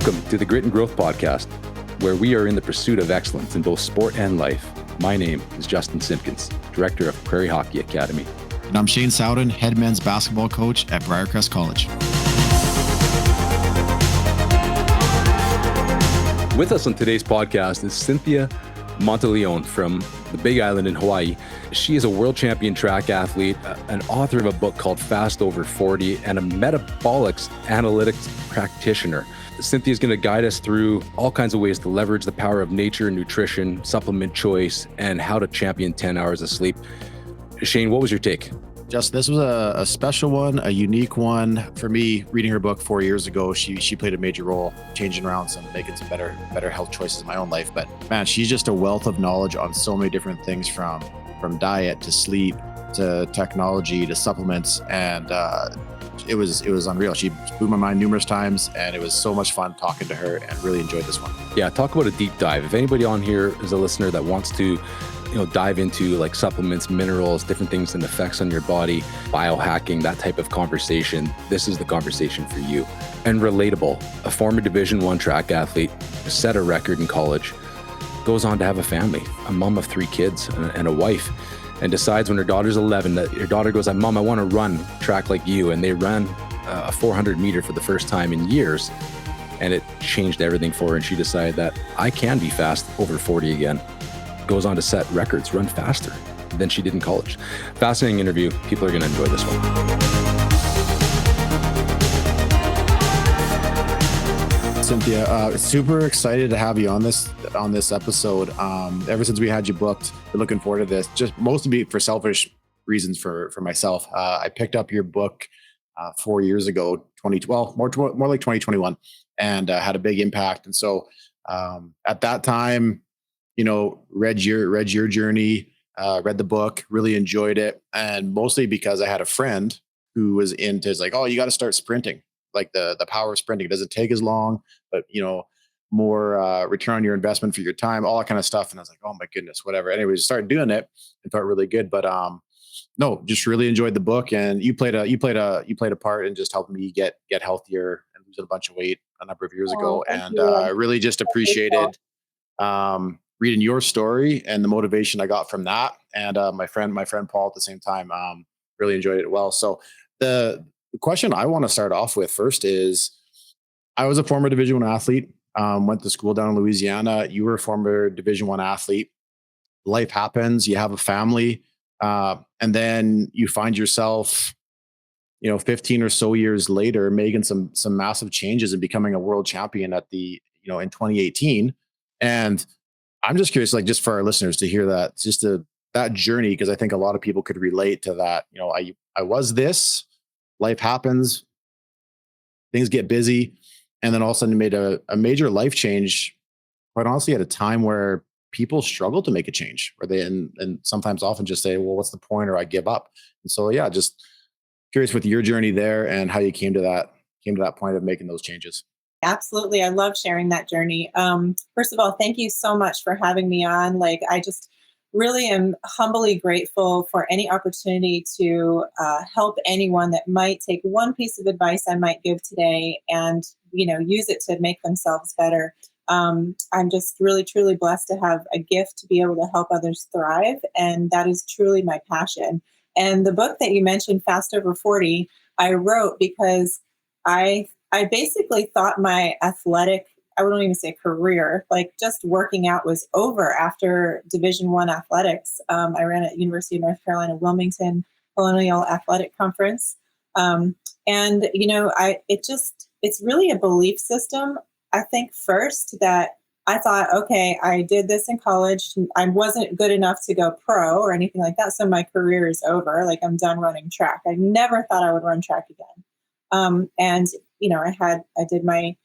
Welcome to the Grit and Growth Podcast, where we are in the pursuit of excellence in both sport and life. My name is Justin Simpkins, Director of Prairie Hockey Academy. And I'm Shane Sowden, Head Men's Basketball Coach at Briarcrest College. With us on today's podcast is Cynthia Monteleone from the Big Island in Hawaii. She is a world champion track athlete, an author of a book called Fast Over 40, and a metabolic analytics practitioner. Cynthia is going to guide us through all kinds of ways to leverage the power of nature, nutrition, supplement choice, and how to champion 10 hours of sleep. Shane, what was your take? Just this was a special one, a unique one for me. Reading her book 4 years ago, she played a major role changing around making some better health choices in my own life. But man, she's just a wealth of knowledge on so many different things, from diet to sleep to technology to supplements, and it was unreal. She blew my mind numerous times, and it was so much fun talking to her, and really enjoyed this one. Yeah, talk about a deep dive. If anybody on here is a listener that wants to dive into like supplements, minerals, different things and effects on your body, biohacking, that type of conversation, this is the conversation for you. And relatable. A former Division I track athlete, set a record in college, goes on to have a family, a mom of 3 kids and a wife, and decides when her daughter's 11 that her daughter goes, Mom, I want to run track like you. And they ran a 400 meter for the first time in years. And it changed everything for her. And she decided that I can be fast over 40 again. Goes on to set records, run faster than she did in college. Fascinating interview. People are going to enjoy this one. Cynthia, super excited to have you on this episode. Ever since we had you booked, we're looking forward to this. Just mostly for selfish reasons for myself. I picked up your book 4 years ago, 2012, more like 2021, and had a big impact. And so at that time, read your journey, read the book, really enjoyed it. And mostly because I had a friend who was into, it's like, oh, you got to start sprinting, like the power of sprinting. It doesn't take as long, but more return on your investment for your time, all that kind of stuff. And I was like, oh my goodness, whatever. Anyways, started doing it and felt really good. But no, just really enjoyed the book. And you played a part in just helping me get healthier and losing a bunch of weight a number of years ago. And I really just appreciated reading your story and the motivation I got from that. And my friend Paul at the same time, really enjoyed it well. So the question I want to start off with first is, I was a former Division I athlete, went to school down in Louisiana. You were a former Division I athlete. Life happens, you have a family, and then you find yourself, 15 or so years later, making some massive changes and becoming a world champion in 2018. And I'm just curious, like, just for our listeners to hear that, just that journey, because I think a lot of people could relate to that. I was this, life happens, things get busy, and then all of a sudden you made a major life change, quite honestly, at a time where people struggle to make a change, where they and sometimes often just say, well, what's the point, or I give up. And so, yeah, just curious with your journey there and how you came to that point of making those changes. Absolutely. I love sharing that journey. First of all, thank you so much for having me on. Like, I just really am humbly grateful for any opportunity to help anyone that might take one piece of advice I might give today and, use it to make themselves better. I'm just really, truly blessed to have a gift to be able to help others thrive. And that is truly my passion. And the book that you mentioned, Fast Over 40, I wrote because I basically thought my athletic, I wouldn't even say career, like just working out was over after Division I athletics. I ran at University of North Carolina, Wilmington Colonial Athletic Conference. It's really a belief system. I think first that I thought, okay, I did this in college. I wasn't good enough to go pro or anything like that. So my career is over. Like, I'm done running track. I never thought I would run track again. I did my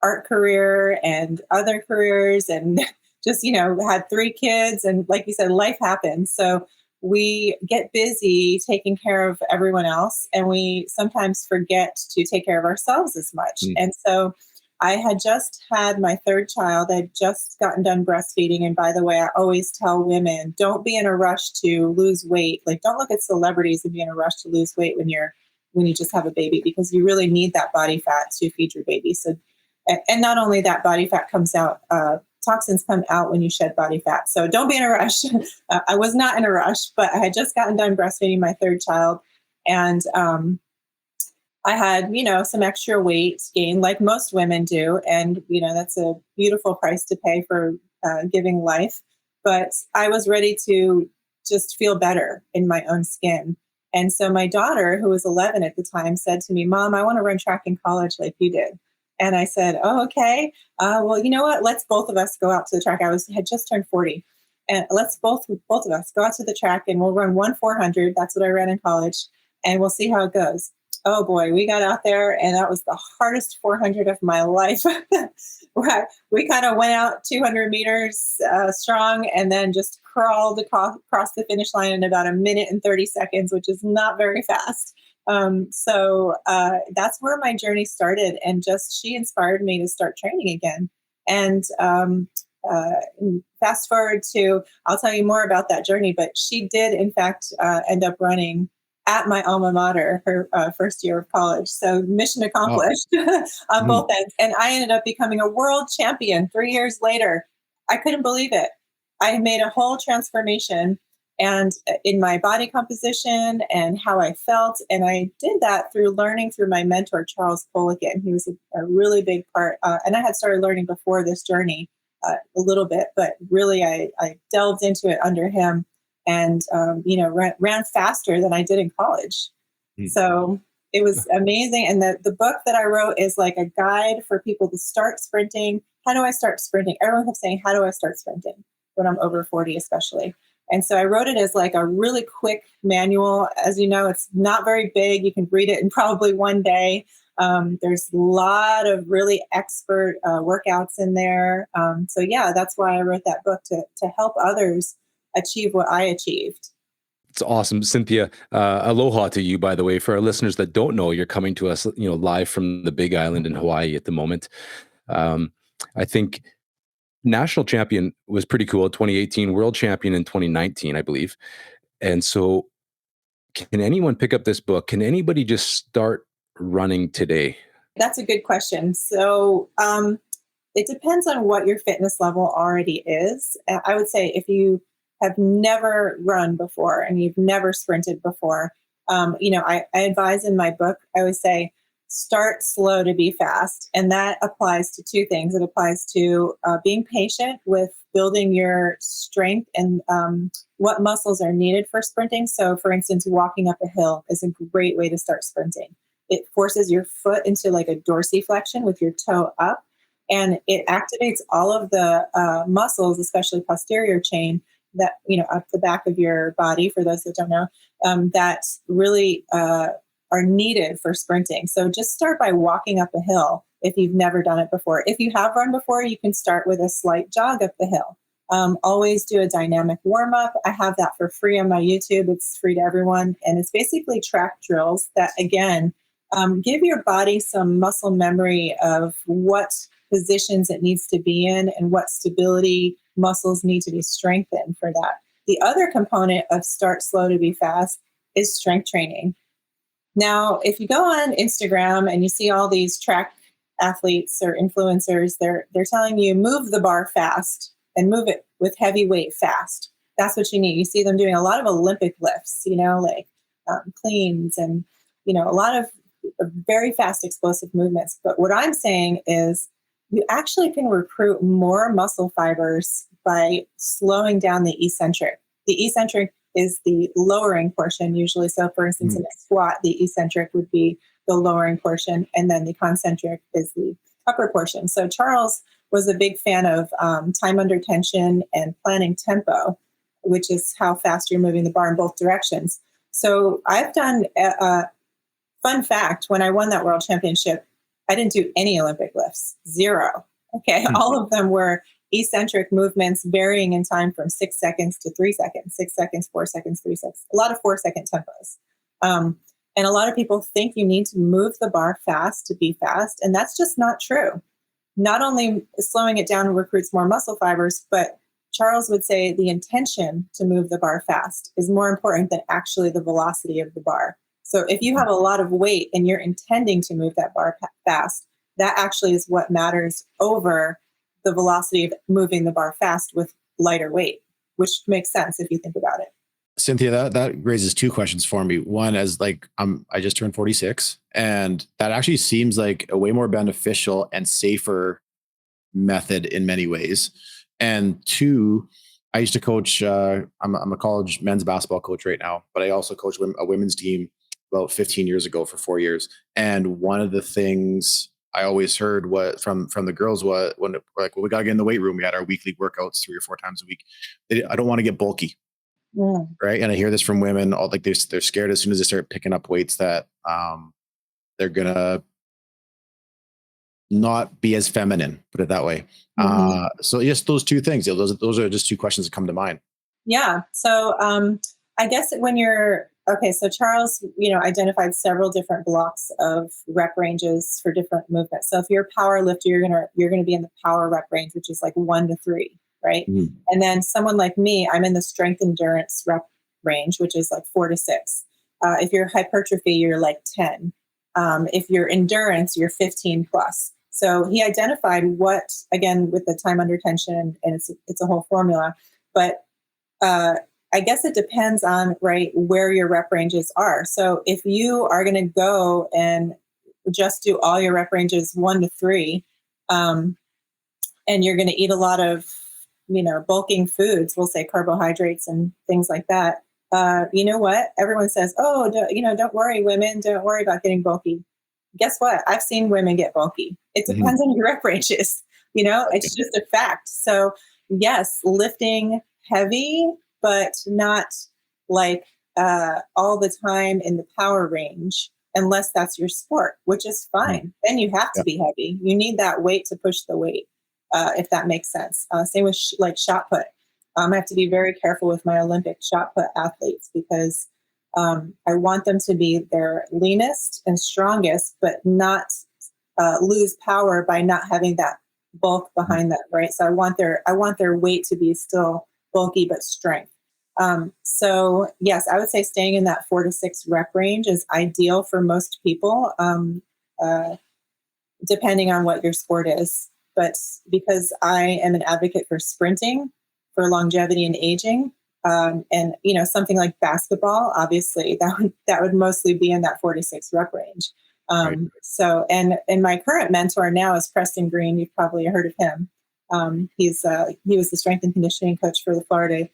art career and other careers and just, had 3 kids. And like you said, life happens. So we get busy taking care of everyone else, and we sometimes forget to take care of ourselves as much. And so I had just had my 3rd child. I'd just gotten done breastfeeding. And by the way, I always tell women, don't be in a rush to lose weight. Like, don't look at celebrities and be in a rush to lose weight when you just have a baby, because you really need that body fat to feed your baby. So And not only that, body fat comes out, toxins come out when you shed body fat. So don't be in a rush. I was not in a rush, but I had just gotten done breastfeeding my third child. And I had, some extra weight gain like most women do. And, that's a beautiful price to pay for giving life. But I was ready to just feel better in my own skin. And so my daughter, who was 11 at the time, said to me, "Mom, I want to run track in college like you did." And I said, "Oh, okay. Well, you know what? Let's both of us go out to the track." Had just turned 40. And let's both of us go out to the track and we'll run 1 400. That's what I ran in college. And we'll see how it goes. Oh boy, we got out there and that was the hardest 400 of my life. We kind of went out 200 meters strong and then just crawled across the finish line in about 1 minute and 30 seconds, which is not very fast. So that's where my journey started. And just she inspired me to start training again. And fast forward to, I'll tell you more about that journey, but she did, in fact, end up running at my alma mater, her first year of college. So mission accomplished on both ends. And I ended up becoming a world champion 3 years later. I couldn't believe it. I made a whole transformation and in my body composition and how I felt. And I did that through learning through my mentor, Charles Poliquin. He was a really big part. And I had started learning before this journey a little bit, but really I delved into it under him. And, ran faster than I did in college. So it was amazing. And the book that I wrote is like a guide for people to start sprinting. How do I start sprinting? Everyone kept saying, how do I start sprinting when I'm over 40, especially? And so I wrote it as like a really quick manual. As you know, it's not very big. You can read it in probably one day. There's a lot of really expert workouts in there. So yeah, that's why I wrote that book to help others achieve what I achieved. It's awesome. Cynthia, aloha to you, by the way. For our listeners that don't know, you're coming to us, live from the Big Island in Hawaii at the moment. I think national champion was pretty cool. 2018, world champion in 2019, I believe. And so can anyone pick up this book? Can anybody just start running today? That's a good question. So it depends on what your fitness level already is. I would say if you have never run before and you've never sprinted before, I advise in my book, I always say, start slow to be fast. And that applies to two things. It applies to being patient with building your strength and what muscles are needed for sprinting. So for instance, walking up a hill is a great way to start sprinting. It forces your foot into like a dorsiflexion with your toe up, and it activates all of the muscles, especially posterior chain, that, up the back of your body, for those that don't know, that really are needed for sprinting. So just start by walking up a hill if you've never done it before. If you have run before, you can start with a slight jog up the hill. Always do a dynamic warm-up. I have that for free on my YouTube. It's free to everyone. And it's basically track drills that, again, give your body some muscle memory of what positions it needs to be in and what stability muscles need to be strengthened for that. The other component of start slow to be fast is strength training. Now, if you go on Instagram and you see all these track athletes or influencers, they're telling you move the bar fast and move it with heavy weight fast. That's what you need. You see them doing a lot of Olympic lifts, like cleans and, a lot of very fast explosive movements. But what I'm saying is you actually can recruit more muscle fibers by slowing down the eccentric. The eccentric is the lowering portion usually. So for instance, in a squat, the eccentric would be the lowering portion, and then the concentric is the upper portion. So Charles was a big fan of time under tension and planning tempo, which is how fast you're moving the bar in both directions. So I've done fun fact, when I won that world championship, I didn't do any Olympic lifts, 0. Okay. All of them were eccentric movements varying in time from 6 seconds to 3 seconds, 6 seconds, 4 seconds, 3 seconds, a lot of 4-second tempos. And a lot of people think you need to move the bar fast to be fast. And that's just not true. Not only slowing it down recruits more muscle fibers, but Charles would say the intention to move the bar fast is more important than actually the velocity of the bar. So if you have a lot of weight and you're intending to move that bar fast, that actually is what matters over the velocity of moving the bar fast with lighter weight, which makes sense if you think about it. Cynthia, that raises two questions for me. One, as like I just turned 46, and that actually seems like a way more beneficial and safer method in many ways. And two, I used to coach. I'm a college men's basketball coach right now, but I also coached a women's team about 15 years ago for 4 years. And one of the things I always heard from the girls was when like, well, we got to get in the weight room. We had our weekly workouts 3 or 4 times a week. I don't want to get bulky. Yeah. Right. And I hear this from women, all like they're scared as soon as they start picking up weights that they're gonna not be as feminine, put it that way. Mhm. So just those two things, those are just two questions that come to mind. Yeah. So I guess when you're okay, so Charles, identified several different blocks of rep ranges for different movements. So if you're a power lifter, you're gonna be in the power rep range, which is like 1 to 3, right? Mhm. And then someone like me, I'm in the strength endurance rep range, which is like 4 to 6. If you're hypertrophy, you're like 10. If you're endurance, you're 15 plus. So he identified what, again, with the time under tension, and it's a whole formula, but I guess it depends on where your rep ranges are. So if you are going to go and just do all your rep ranges 1 to 3, um, and you're going to eat a lot of bulking foods, we'll say carbohydrates and things like that. You know what? Everyone says, oh, don't worry, women, don't worry about getting bulky. Guess what? I've seen women get bulky. It Mhm. depends on your rep ranges. It's just a fact. So yes, lifting heavy, but not like all the time in the power range, unless that's your sport, which is Mhm. fine. Then you have to Yeah. be heavy. You need that weight to push the weight, if that makes sense. Same with like shot put. I have to be very careful with my Olympic shot put athletes because I want them to be their leanest and strongest, but not lose power by not having that bulk Mhm. behind them, right? So I want their weight to be still bulky but strength. So yes, I would say staying in that 4 to 6 rep range is ideal for most people, uh, depending on what your sport is. But because I am an advocate for sprinting, for longevity and aging, and something like basketball, obviously that would mostly be in that 4 to 6 rep range. Right. And my current mentor now is Preston Green. You've probably heard of him. He was the strength and conditioning coach for the Florida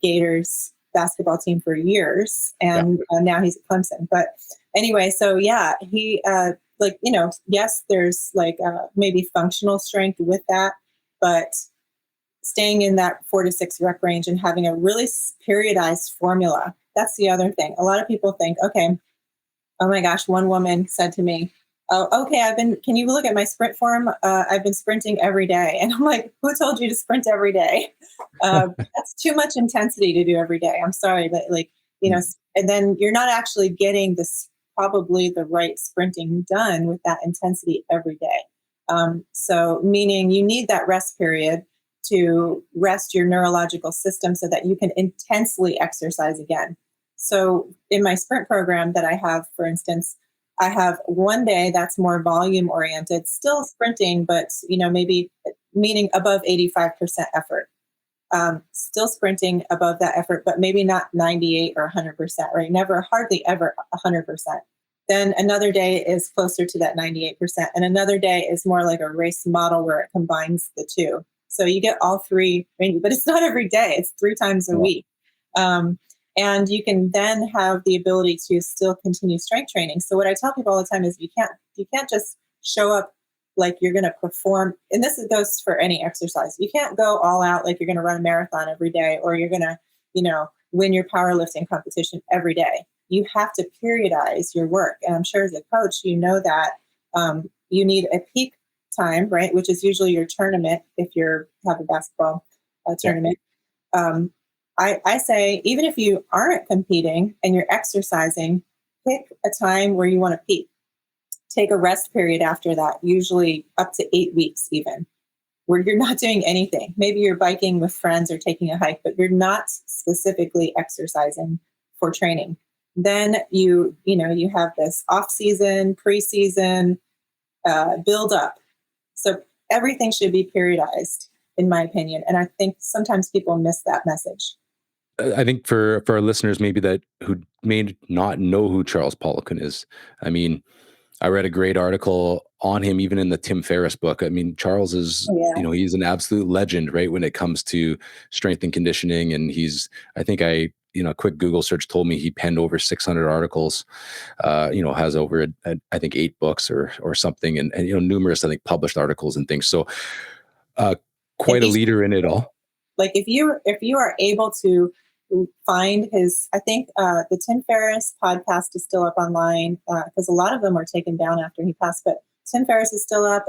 Gators basketball team for years, Yeah. and now he's at Clemson. But anyway, so yeah, he yes, there's like maybe functional strength with that, but staying in that 4 to 6 rep range and having a really periodized formula. That's the other thing. A lot of people think, okay, oh my gosh, one woman said to me, oh, okay, can you look at my sprint form? I've been sprinting every day. And I'm like, who told you to sprint every day? That's too much intensity to do every day. I'm sorry, but Mhm. and then you're not actually getting this, probably the right sprinting done with that intensity every day. So meaning you need that rest period to rest your neurological system so that you can intensely exercise again. So in my sprint program that I have, for instance, I have one day that's more volume oriented, still sprinting, but maybe meaning above 85% effort. Still sprinting above that effort, but maybe not 98 or 100%, right? Never, hardly ever 100%. Then another day is closer to that 98%. And another day is more like a race model where it combines the two. So you get all three, maybe, but it's not every day, it's 3 times a Yeah. week. Um, and you can then have the ability to still continue strength training. So what I tell people all the time is you can't just show up like you're going to perform. And this goes for any exercise. You can't go all out like you're going to run a marathon every day, or you're going to, win your powerlifting competition every day. You have to periodize your work. And I'm sure as a coach, you know that you need a peak time, right? Which is usually your tournament if you have a basketball Yeah. tournament. Um, I say, even if you aren't competing and you're exercising, pick a time where you want to peak. Take a rest period after that, usually up to 8 weeks, even where you're not doing anything. Maybe you're biking with friends or taking a hike, but you're not specifically exercising for training. Then you have this off season, preseason, build up. So everything should be periodized, in my opinion. And I think sometimes people miss that message. I think for our listeners, maybe that who may not know who Charles Poliquin is. I mean, I read a great article on him, even in the Tim Ferriss book. I mean, Charles is, Oh, yeah. he's an absolute legend, right? When it comes to strength and conditioning. And a quick Google search told me he penned over 600 articles, has over, I think 8 books or something. And, numerous, I think, published articles and things. So And quite a he's leader in it all. like, if you are able to find his, I think the Tim Ferriss podcast is still up online, because a lot of them were taken down after he passed, but Tim Ferriss is still up.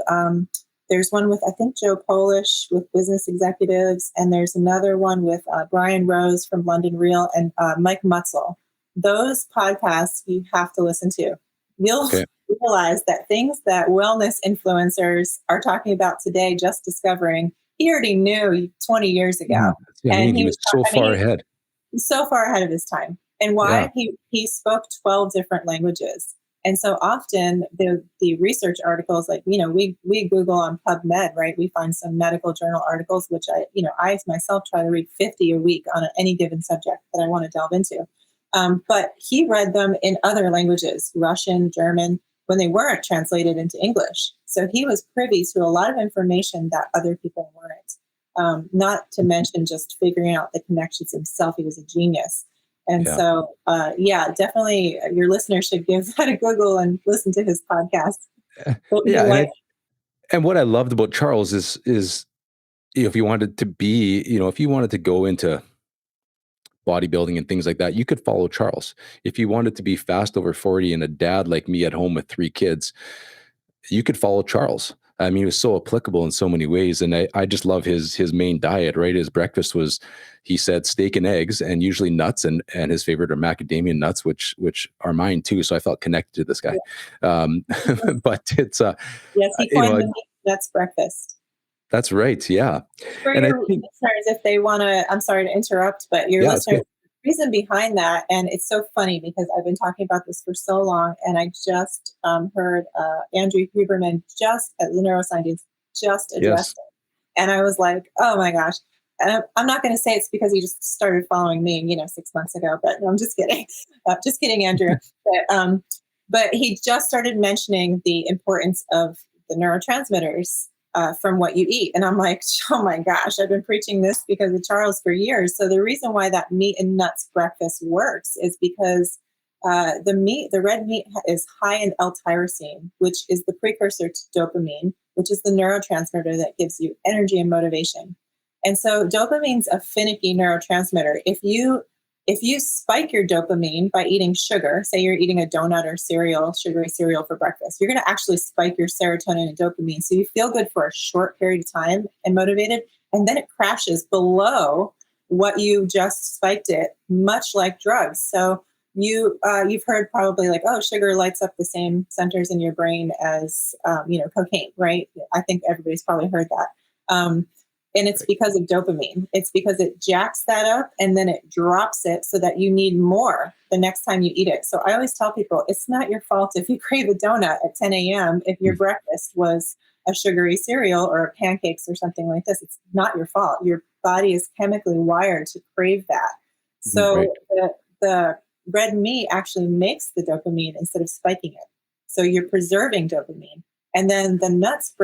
There's one with, I think, Joe Polish with business executives, and there's another one with Brian Rose from London Real and Mike Mutzel. Those podcasts you have to listen to. You'll realize that things that wellness influencers are talking about today, just discovering, he already knew 20 years ago. Yeah, And he was so far ahead. He's so far ahead of his time. And why? Yeah. He spoke 12 different languages. And so often the research articles, like, we Google on PubMed, right? We find some medical journal articles, which I myself try to read 50 a week on any given subject that I want to delve into. But he read them in other languages, Russian, German, when they weren't translated into English. So he was privy to a lot of information that other people weren't. Not to mention just figuring out the connections himself. He was a genius. And so, definitely your listeners should give that a Google and listen to his podcast. And what I loved about Charles is if you wanted to go into bodybuilding and things like that, you could follow Charles. If you wanted to be fast over 40 and a dad like me at home with 3 kids, you could follow Charles. I mean, he was so applicable in so many ways. And I just love his main diet, right? His breakfast was, he said, steak and eggs and usually nuts. And his favorite are macadamia nuts, which are mine too. So I felt connected to this guy. Yeah. But it's, yes, he coined the meat nuts breakfast. That's right. Yeah. For and your listeners, if they want to, I'm sorry to interrupt, but your listeners, the reason behind that, and it's so funny because I've been talking about this for so long, and I just heard Andrew Huberman at the Neuroscientist just addressed it. And I was like, oh my gosh. And I'm not going to say it's because he just started following me, 6 months ago, but no, I'm just kidding. Just kidding, Andrew. But he just started mentioning the importance of the neurotransmitters from what you eat. And I'm like, oh my gosh, I've been preaching this because of Charles for years. So the reason why that meat and nuts breakfast works is because the red meat is high in L-tyrosine, which is the precursor to dopamine, which is the neurotransmitter that gives you energy and motivation. And so dopamine's a finicky neurotransmitter. If you spike your dopamine by eating sugar, say you're eating a donut or sugary cereal for breakfast, you're going to actually spike your serotonin and dopamine. So you feel good for a short period of time and motivated, and then it crashes below what you just spiked it, much like drugs. So you've heard probably like, oh, sugar lights up the same centers in your brain as, cocaine, right? I think everybody's probably heard that. And it's because of dopamine. It's because it jacks that up and then it drops it so that you need more the next time you eat it. So I always tell people, it's not your fault if you crave a donut at 10 a.m. if your breakfast was a sugary cereal or pancakes or something like this. It's not your fault. Your body is chemically wired to crave that. So the red meat actually makes the dopamine instead of spiking it. So you're preserving dopamine. And then the nuts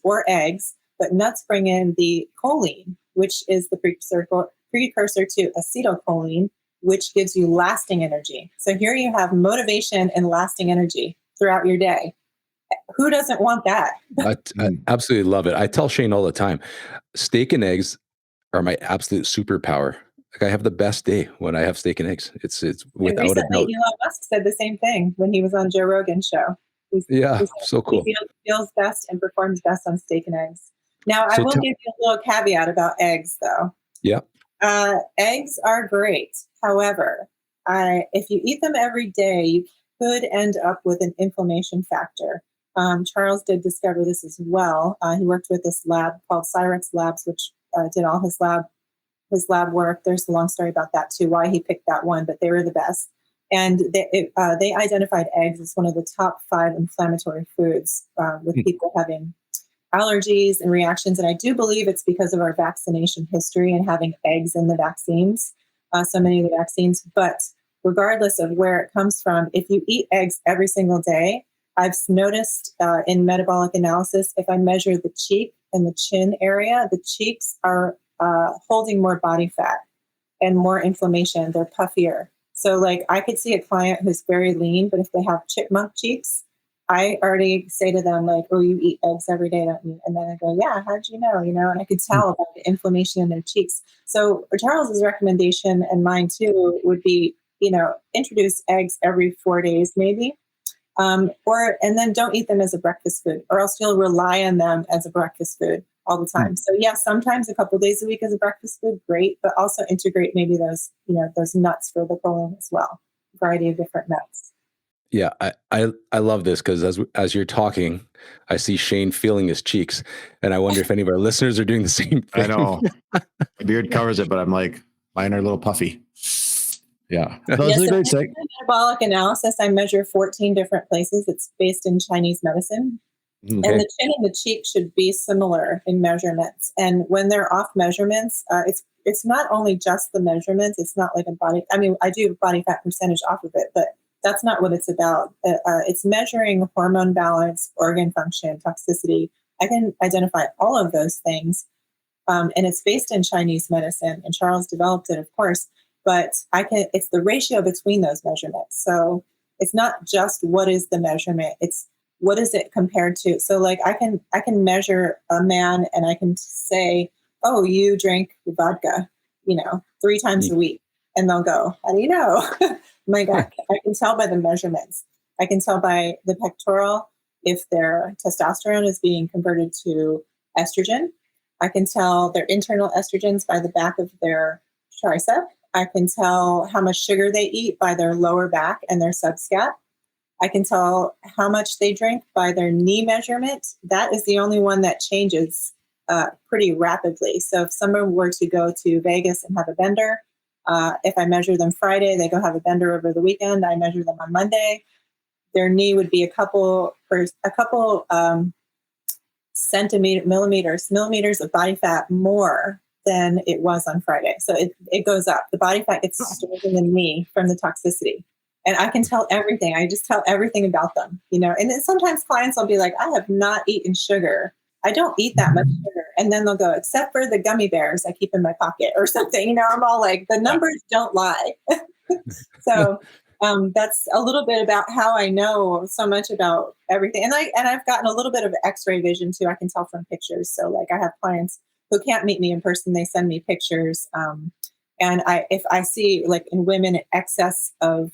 or eggs, but nuts bring in the choline, which is the precursor to acetylcholine, which gives you lasting energy. So here you have motivation and lasting energy throughout your day. Who doesn't want that? I absolutely love it. I tell Shane all the time, steak and eggs are my absolute superpower. Like, I have the best day when I have steak and eggs. It's without a doubt. Elon Musk said the same thing when he was on Joe Rogan's show. So cool. He feels best and performs best on steak and eggs. Now, I will give you a little caveat about eggs, though. Yeah. Eggs are great. However, if you eat them every day, you could end up with an inflammation factor. Charles did discover this as well. He worked with this lab called Cyrex Labs, which did all his lab work. There's a long story about that too, why he picked that one, but they were the best. And they identified eggs as one of the top 5 inflammatory foods with people having allergies and reactions. And I do believe it's because of our vaccination history and having eggs in the vaccines, so many of the vaccines. But regardless of where it comes from, if you eat eggs every single day, I've noticed in metabolic analysis, if I measure the cheek and the chin area, the cheeks are holding more body fat and more inflammation. They're puffier. So like I could see a client who's very lean, but if they have chipmunk cheeks, I already say to them like, "Oh, you eat eggs every day, don't you?" And then I go, "Yeah, how'd you know?" And I could tell about the inflammation in their cheeks. So Charles's recommendation and mine too would be, introduce eggs every 4 days, maybe. And then don't eat them as a breakfast food, or else you'll rely on them as a breakfast food all the time. So yeah, sometimes a couple days a week as a breakfast food, great, but also integrate maybe those nuts for the colon as well, a variety of different nuts. Yeah, I love this because as you're talking, I see Shane feeling his cheeks, and I wonder if any of our listeners are doing the same I thing. know. My beard covers it, but I'm like, mine are a little puffy. Yeah. No, Yes, this is a in great seg. metabolic analysis, I measure 14 different places. It's based in Chinese medicine. And Okay. the chin and the cheek should be similar in measurements. And when they're off measurements, it's not only just the measurements. It's not like a body. I mean, I do body fat percentage off of it, but that's not what it's about. It's measuring hormone balance, organ function, toxicity. I can identify all of those things. And it's based in Chinese medicine, and Charles developed it, of course. But it's the ratio between those measurements. So it's not just what is the measurement, it's what is it compared to. So like I can measure a man and I can say, "Oh, you drink vodka, 3 times a week." And they'll go, "How do you know?" My God, I can tell by the measurements. I can tell by the pectoral if their testosterone is being converted to estrogen. I can tell their internal estrogens by the back of their tricep. I can tell how much sugar they eat by their lower back and their subscat. I can tell how much they drink by their knee measurement. That is the only one that changes pretty rapidly. So if someone were to go to Vegas and have a bender, if I measure them Friday, they go have a bender over the weekend. I measure them on Monday. Their knee would be a couple millimeters of body fat more than it was on Friday. So it goes up. The body fat gets stored in the knee from the toxicity. And I can tell everything. I just tell everything about them, And then sometimes clients will be like, "I have not eaten sugar. I don't eat that much sugar." And then they'll go, "Except for the gummy bears I keep in my pocket," or something. I'm all like, the numbers don't lie. So that's a little bit about how I know so much about everything. And I've gotten a little bit of X-ray vision too. I can tell from pictures. So like I have clients who can't meet me in person, they send me pictures. And if I see like in women an excess of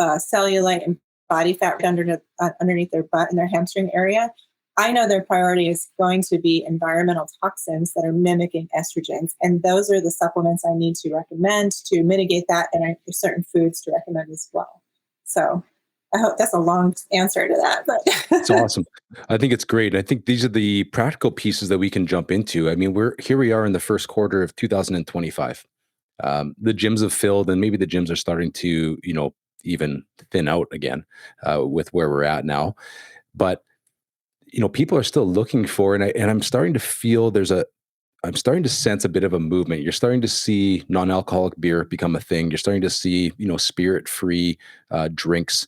cellulite and body fat underneath their butt and their hamstring area, I know their priority is going to be environmental toxins that are mimicking estrogens. And those are the supplements I need to recommend to mitigate that. And there's certain foods to recommend as well. So I hope that's a long answer to that. But It's awesome. I think it's great. I think these are the practical pieces that we can jump into. I mean, we are in the first quarter of 2025. The gyms have filled, and maybe the gyms are starting to, even thin out again with where we're at now. But people are still looking for, and I'm starting to feel I'm starting to sense a bit of a movement. You're starting to see non-alcoholic beer become a thing. You're starting to see, spirit-free drinks.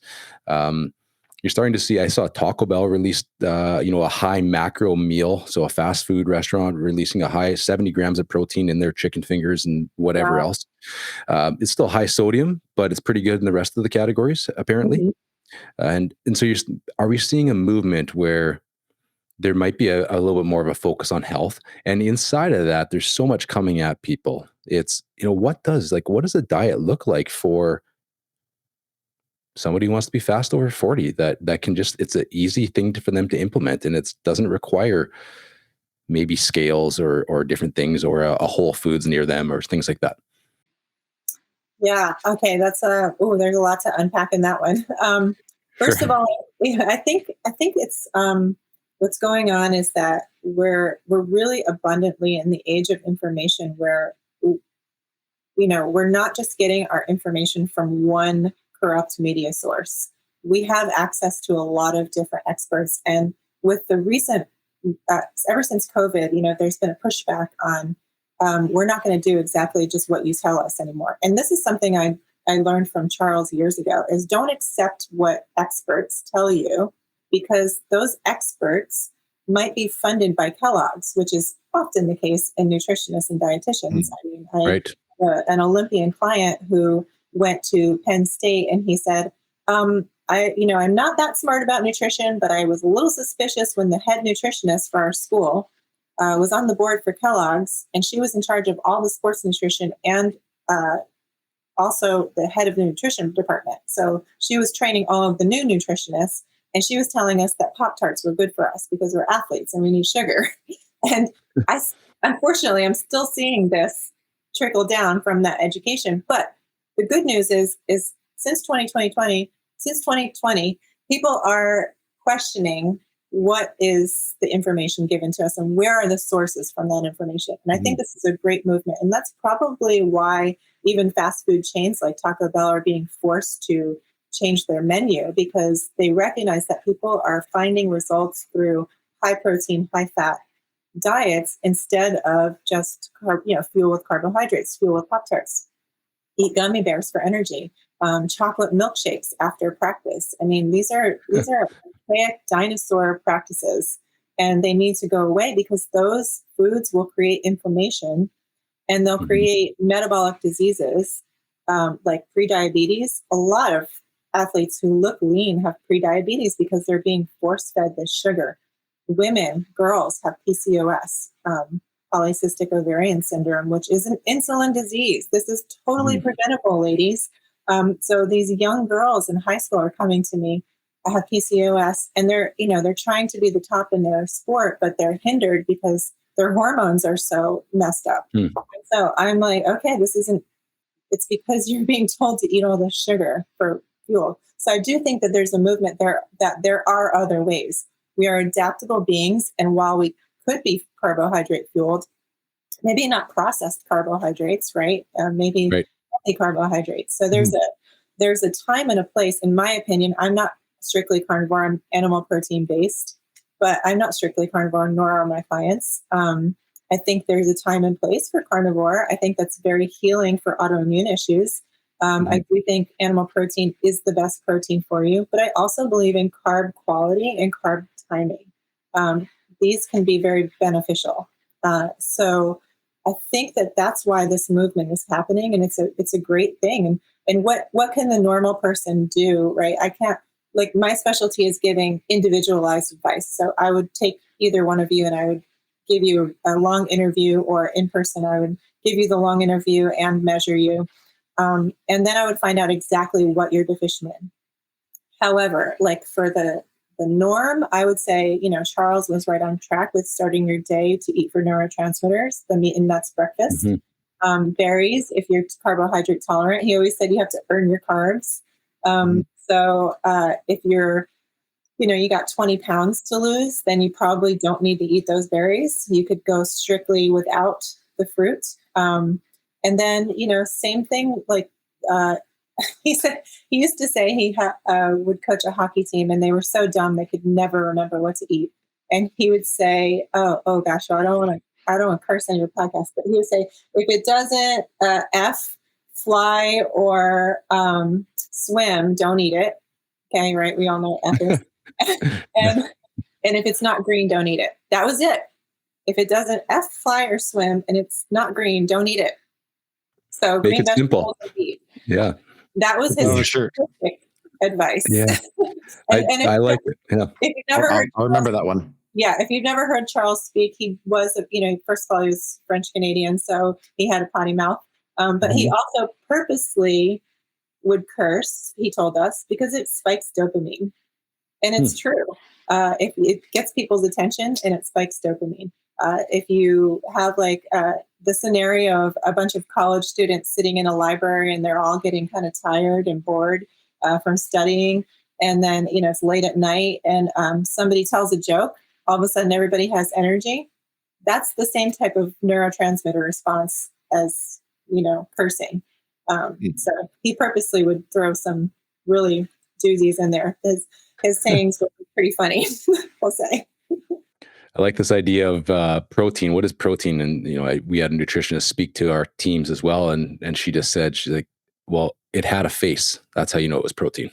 You're starting to see, I saw Taco Bell released, a high macro meal. So a fast food restaurant releasing a high 70 grams of protein in their chicken fingers and whatever wow. else. It's still high sodium, but it's pretty good in the rest of the categories, apparently. Mhm. And so are we seeing a movement where there might be a little bit more of a focus on health? And inside of that, there's so much coming at people. It's, what does a diet look like for somebody who wants to be fast over 40 that can it's an easy thing for them to implement, and it doesn't require maybe scales or different things or a Whole Foods near them or things like that. Yeah. Okay. There's a lot to unpack in that one. First of Sure. all, I think it's what's going on is that we're really abundantly in the age of information where we're not just getting our information from one corrupt media source. We have access to a lot of different experts. And with the recent, ever since COVID, there's been a pushback on we're not going to do exactly just what you tell us anymore. And this is something I learned from Charles years ago, is don't accept what experts tell you, because those experts might be funded by Kellogg's, which is often the case in nutritionists and dietitians. I mean, Right. An Olympian client who went to Penn State, and he said, I'm not that smart about nutrition, but I was a little suspicious when the head nutritionist for our school was on the board for Kellogg's, and she was in charge of all the sports nutrition and also the head of the nutrition department. So she was training all of the new nutritionists, and she was telling us that Pop-Tarts were good for us because we're athletes and we need sugar. And unfortunately, I'm still seeing this trickle down from that education. But the good news is since 2020, people are questioning what is the information given to us and where are the sources from that information. And I think this is a great movement. And that's probably why even fast food chains like Taco Bell are being forced to change their menu, because they recognize that people are finding results through high protein, high fat diets instead of just fuel with carbohydrates, fuel with Pop-Tarts. Eat gummy bears for energy, chocolate milkshakes after practice. I mean, these are archaic dinosaur practices, and they need to go away, because those foods will create inflammation and they'll create metabolic diseases like prediabetes. A lot of athletes who look lean have prediabetes because they're being force-fed this sugar. Women, girls have PCOS, polycystic ovarian syndrome, which is an insulin disease. This is totally preventable, ladies. So these young girls in high school are coming to me, have PCOS, and they're trying to be the top in their sport, but they're hindered because their hormones are so messed up. So I'm like, okay, it's because you're being told to eat all this sugar for fuel. So I do think that there's a movement there, that there are other ways. We are adaptable beings, and while we could be carbohydrate fueled, maybe not processed carbohydrates, right? Maybe healthy carbohydrates. So there's a time and a place. In my opinion, I'm not strictly carnivore. I'm animal protein based, but I'm not strictly carnivore, nor are my clients. I think there's a time and place for carnivore. I think that's very healing for autoimmune issues. I do think animal protein is the best protein for you, but I also believe in carb quality and carb timing. These can be very beneficial. So I think that that's why this movement is happening, and it's a great thing. And what can the normal person do, right? I can't, like, my specialty is giving individualized advice. So I would take either one of you and I would give you a long interview, or in person, I would give you the long interview and measure you. And then I would find out exactly what you're deficient in. However, like for the norm, I would say, Charles was right on track with starting your day to eat for neurotransmitters, the meat and nuts breakfast. Berries, if you're carbohydrate tolerant, he always said you have to earn your carbs. So if you're, you got 20 pounds to lose, then you probably don't need to eat those berries. You could go strictly without the fruit. And then, same thing, like he used to say he would coach a hockey team, and they were so dumb they could never remember what to eat. And he would say, oh gosh, I don't want to curse on your podcast, but he would say, if it doesn't fly or swim, don't eat it. Okay, right? We all know what F is. and if it's not green, don't eat it. That was it. If it doesn't fly or swim and it's not green, don't eat it. So Make green it vegetables simple. Eat. Yeah. That was his advice. Yeah. and I like it. Yeah. If you've never heard, I'll remember that one. Yeah, if you've never heard Charles speak, he was, first of all, he was French Canadian, so he had a potty mouth. But he also purposely would curse, he told us, because it spikes dopamine. And it's true. It gets people's attention and it spikes dopamine. If you have the scenario of a bunch of college students sitting in a library and they're all getting kind of tired and bored from studying, and then, it's late at night and somebody tells a joke, all of a sudden everybody has energy. That's the same type of neurotransmitter response as, cursing. So he purposely would throw some really doozies in there. His sayings were pretty funny, I'll say. I like this idea of protein. What is protein? And we had a nutritionist speak to our teams as well, and she just said, she's like, well, it had a face. That's how you know it was protein.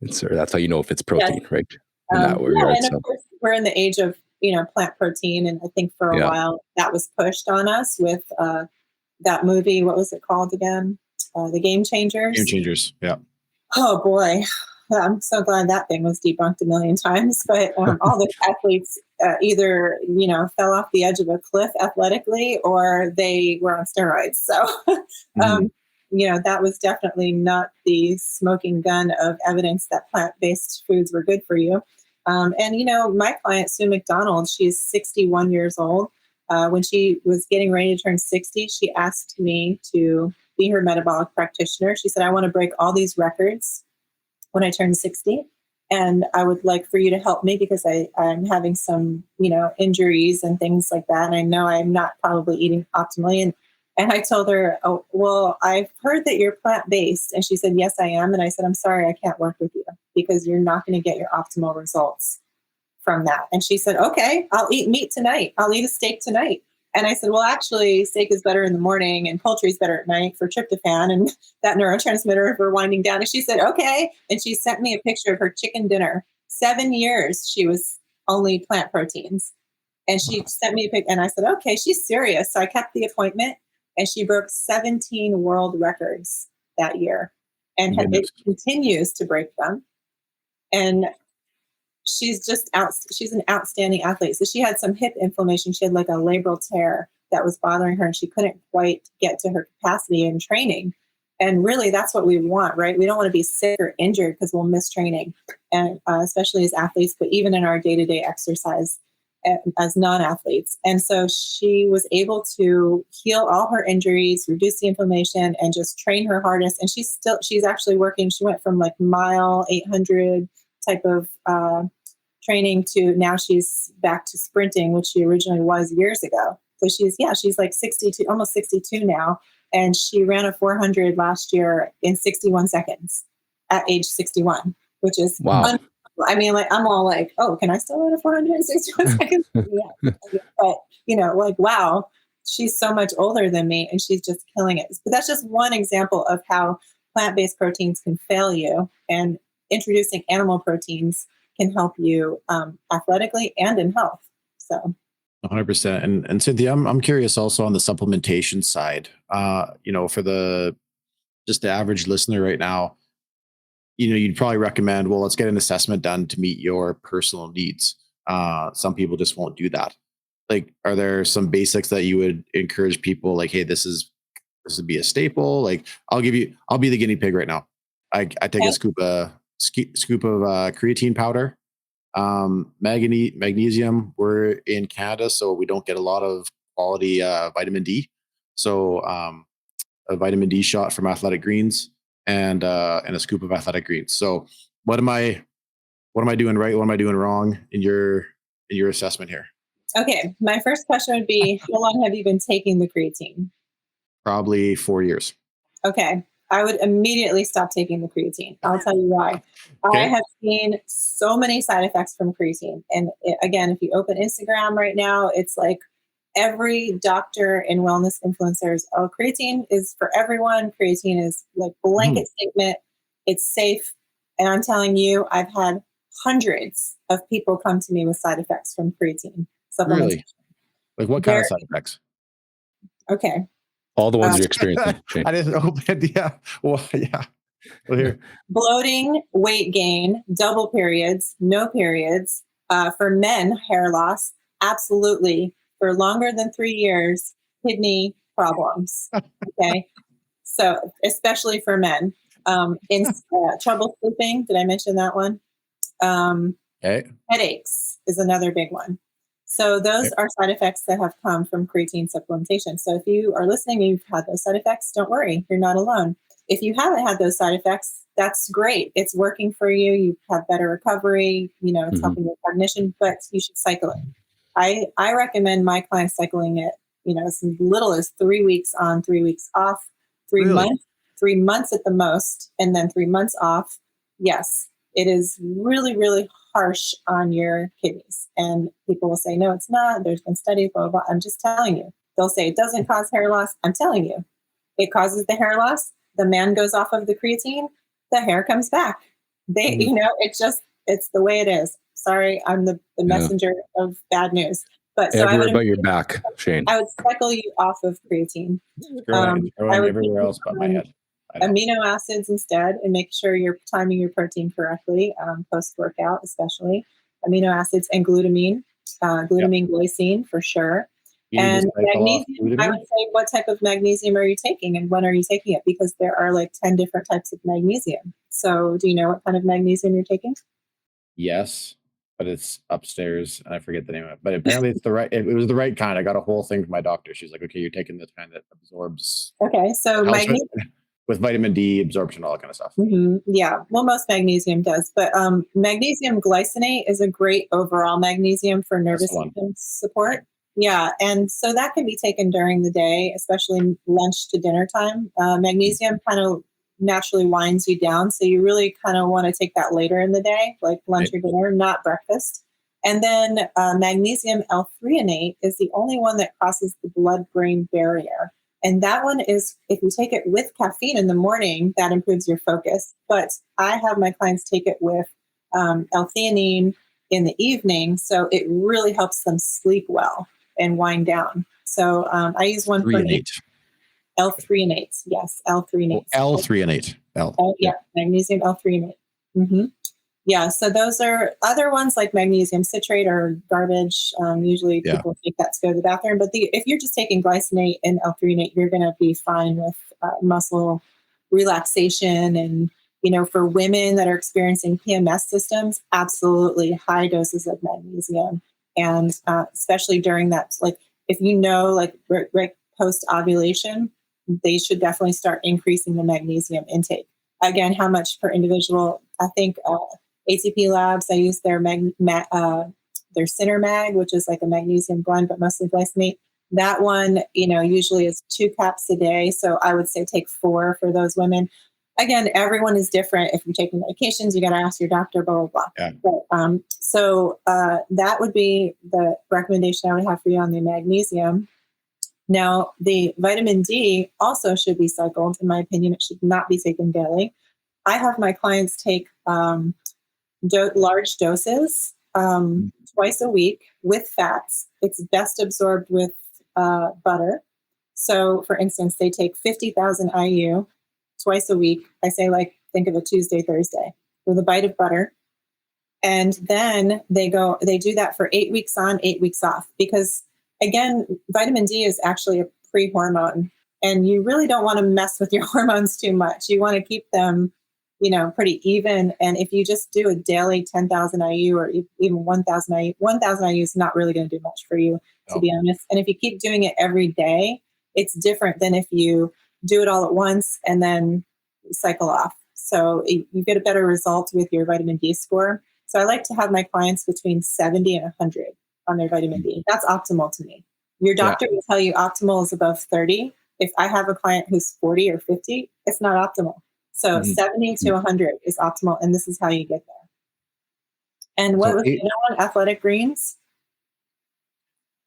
That's how you know if it's Yes. protein, right? In that Yeah, regard. and of course, we're in the age of plant protein, and I think for a Yeah. while that was pushed on us with that movie. What was it called again? The Game Changers. Game Changers. Yeah. Oh boy, I'm so glad that thing was debunked a million times. But all the athletes either fell off the edge of a cliff athletically, or they were on steroids. So that was definitely not the smoking gun of evidence that plant-based foods were good for you. And my client Sue McDonald, she's 61 years old. When she was getting ready to turn 60, she asked me to be her metabolic practitioner. She said, I want to break all these records when I turn 60. And I would like for you to help me because I'm having some, injuries and things like that. And I know I'm not probably eating optimally. And I told her, oh, well, I've heard that you're plant-based. And she said, yes, I am. And I said, I'm sorry, I can't work with you because you're not going to get your optimal results from that. And she said, okay, I'll eat meat tonight. I'll eat a steak tonight. And I said, well, actually, steak is better in the morning and poultry is better at night for tryptophan and that neurotransmitter for winding down. And she said, okay. And she sent me a picture of her chicken dinner. 7 years she was only plant proteins. And she sent me a pic. And I said, okay, she's serious. So I kept the appointment, and she broke 17 world records that year. And it continues to break them. And she's just she's an outstanding athlete. So she had some hip inflammation. She had like a labral tear that was bothering her, and she couldn't quite get to her capacity in training. And really, that's what we want, right? We don't want to be sick or injured because we'll miss training, and especially as athletes, but even in our day-to-day exercise as non-athletes. And so she was able to heal all her injuries, reduce the inflammation, and just train her hardest. And she's actually working. She went from like mile 800 type of training to now she's back to sprinting, which she originally was years ago. So she's like 62, almost 62 now. And she ran a 400 last year in 61 seconds at age 61, which is wow. I mean, like, I'm all like, oh, can I still run a 400 in 61 seconds? Yeah. But, like, wow, she's so much older than me and she's just killing it. But that's just one example of how plant-based proteins can fail you, and introducing animal proteins can help you athletically and in health. So 100%. And Cynthia, I'm curious also on the supplementation side, for the average listener right now, you'd probably recommend, well, let's get an assessment done to meet your personal needs. Some people just won't do that. Like, are there some basics that you would encourage people, like, hey, this would be a staple? Like, I'll be the guinea pig right now. I take a scoop of creatine powder, magnesium. We're in Canada, so we don't get a lot of quality vitamin D. So a vitamin D shot from Athletic Greens, and a scoop of Athletic Greens. So what am I doing right? What am I doing wrong in your assessment here? Okay, my first question would be, how long have you been taking the creatine? Probably 4 years. Okay, I would immediately stop taking the creatine. I'll tell you why. Okay. I have seen so many side effects from creatine. And again, if you open Instagram right now, it's like every doctor and wellness influencers, oh, creatine is for everyone. Creatine is like blanket statement. It's safe. And I'm telling you, I've had hundreds of people come to me with side effects from creatine supplementation. Really? Like, what kind of side effects? Okay. All the ones you're experiencing. I didn't open. Yeah. Well, yeah. Well, here. Bloating, weight gain, double periods, no periods. For men, hair loss, absolutely. For longer than 3 years, kidney problems. Okay. So, especially for men. In trouble sleeping, did I mention that one? Headaches is another big one. So those are side effects that have come from creatine supplementation. So if you are listening and you've had those side effects, don't worry, you're not alone. If you haven't had those side effects, that's great. It's working for you. You have better recovery. It's helping your cognition, but you should cycle it. I recommend my clients cycling it, as little as 3 weeks on, 3 weeks off, 3 months, 3 months at the most, and then 3 months off, yes, it is really, really harsh on your kidneys. And people will say, no, it's not. There's been studies, blah, blah, blah. I'm just telling you. They'll say it doesn't cause hair loss. I'm telling you, it causes the hair loss. The man goes off of the creatine, the hair comes back. It's the way it is. Sorry, I'm the messenger of bad news. But so everywhere but your back, Shane. I would cycle you off of creatine. I would everywhere else but my head. Amino acids instead, and make sure you're timing your protein correctly, post-workout especially. Amino acids and glutamine, glycine for sure. And magnesium, I would say, what type of magnesium are you taking and when are you taking it? Because there are like 10 different types of magnesium. So do you know what kind of magnesium you're taking? Yes, but it's upstairs and I forget the name of it. But apparently it was the right kind. I got a whole thing from my doctor. She's like, okay, you're taking this kind that absorbs. Okay, so magnesium. With vitamin D absorption, all that kind of stuff. Mm-hmm. Yeah, well, most magnesium does, but magnesium glycinate is a great overall magnesium for nervous system support. Yeah, and so that can be taken during the day, especially lunch to dinner time. Magnesium kind of naturally winds you down, so you really kind of want to take that later in the day, like lunch or dinner, not breakfast. And then magnesium L-threonate is the only one that crosses the blood-brain barrier. And that one is, if you take it with caffeine in the morning, that improves your focus. But I have my clients take it with L-theanine in the evening, so it really helps them sleep well and wind down. So I use one for L-threonate. Yes, L-threonate. L-threonate. Magnesium L-threonate. Mm-hmm. Yeah, so those are other ones like magnesium citrate or garbage. Usually people take that to go to the bathroom. But if you're just taking glycinate and L-threonate, you're going to be fine with muscle relaxation. And, for women that are experiencing PMS systems, absolutely high doses of magnesium. And especially during that, like if right post-ovulation, they should definitely start increasing the magnesium intake. Again, how much per individual? I think ATP Labs, I use their Center Mag, which is like a magnesium blend, but mostly glycinate. That one, usually is 2 caps a day. So I would say take 4 for those women. Again, everyone is different. If you're taking medications, you got to ask your doctor, blah, blah, blah. Yeah. But, so that would be the recommendation I would have for you on the magnesium. Now, the vitamin D also should be cycled. In my opinion, it should not be taken daily. I have my clients take large doses twice a week with fats. It's best absorbed with butter. So, for instance, they take 50,000 IU twice a week. I say, think of a Tuesday, Thursday with a bite of butter. And then they do that for 8 weeks on, 8 weeks off. Because again, vitamin D is actually a pre-hormone, and you really don't want to mess with your hormones too much. You want to keep them, pretty even. And if you just do a daily 10,000 IU or even 1,000 IU, 1,000 IU is not really going to do much for you, to be honest. And if you keep doing it every day, it's different than if you do it all at once and then cycle off. So you get a better result with your vitamin D score. So I like to have my clients between 70 and 100 on their vitamin D. That's optimal to me. Your doctor will tell you optimal is above 30. If I have a client who's 40 or 50, it's not optimal. So 70 to 100 is optimal, and this is how you get there. And what was the other one? Athletic Greens?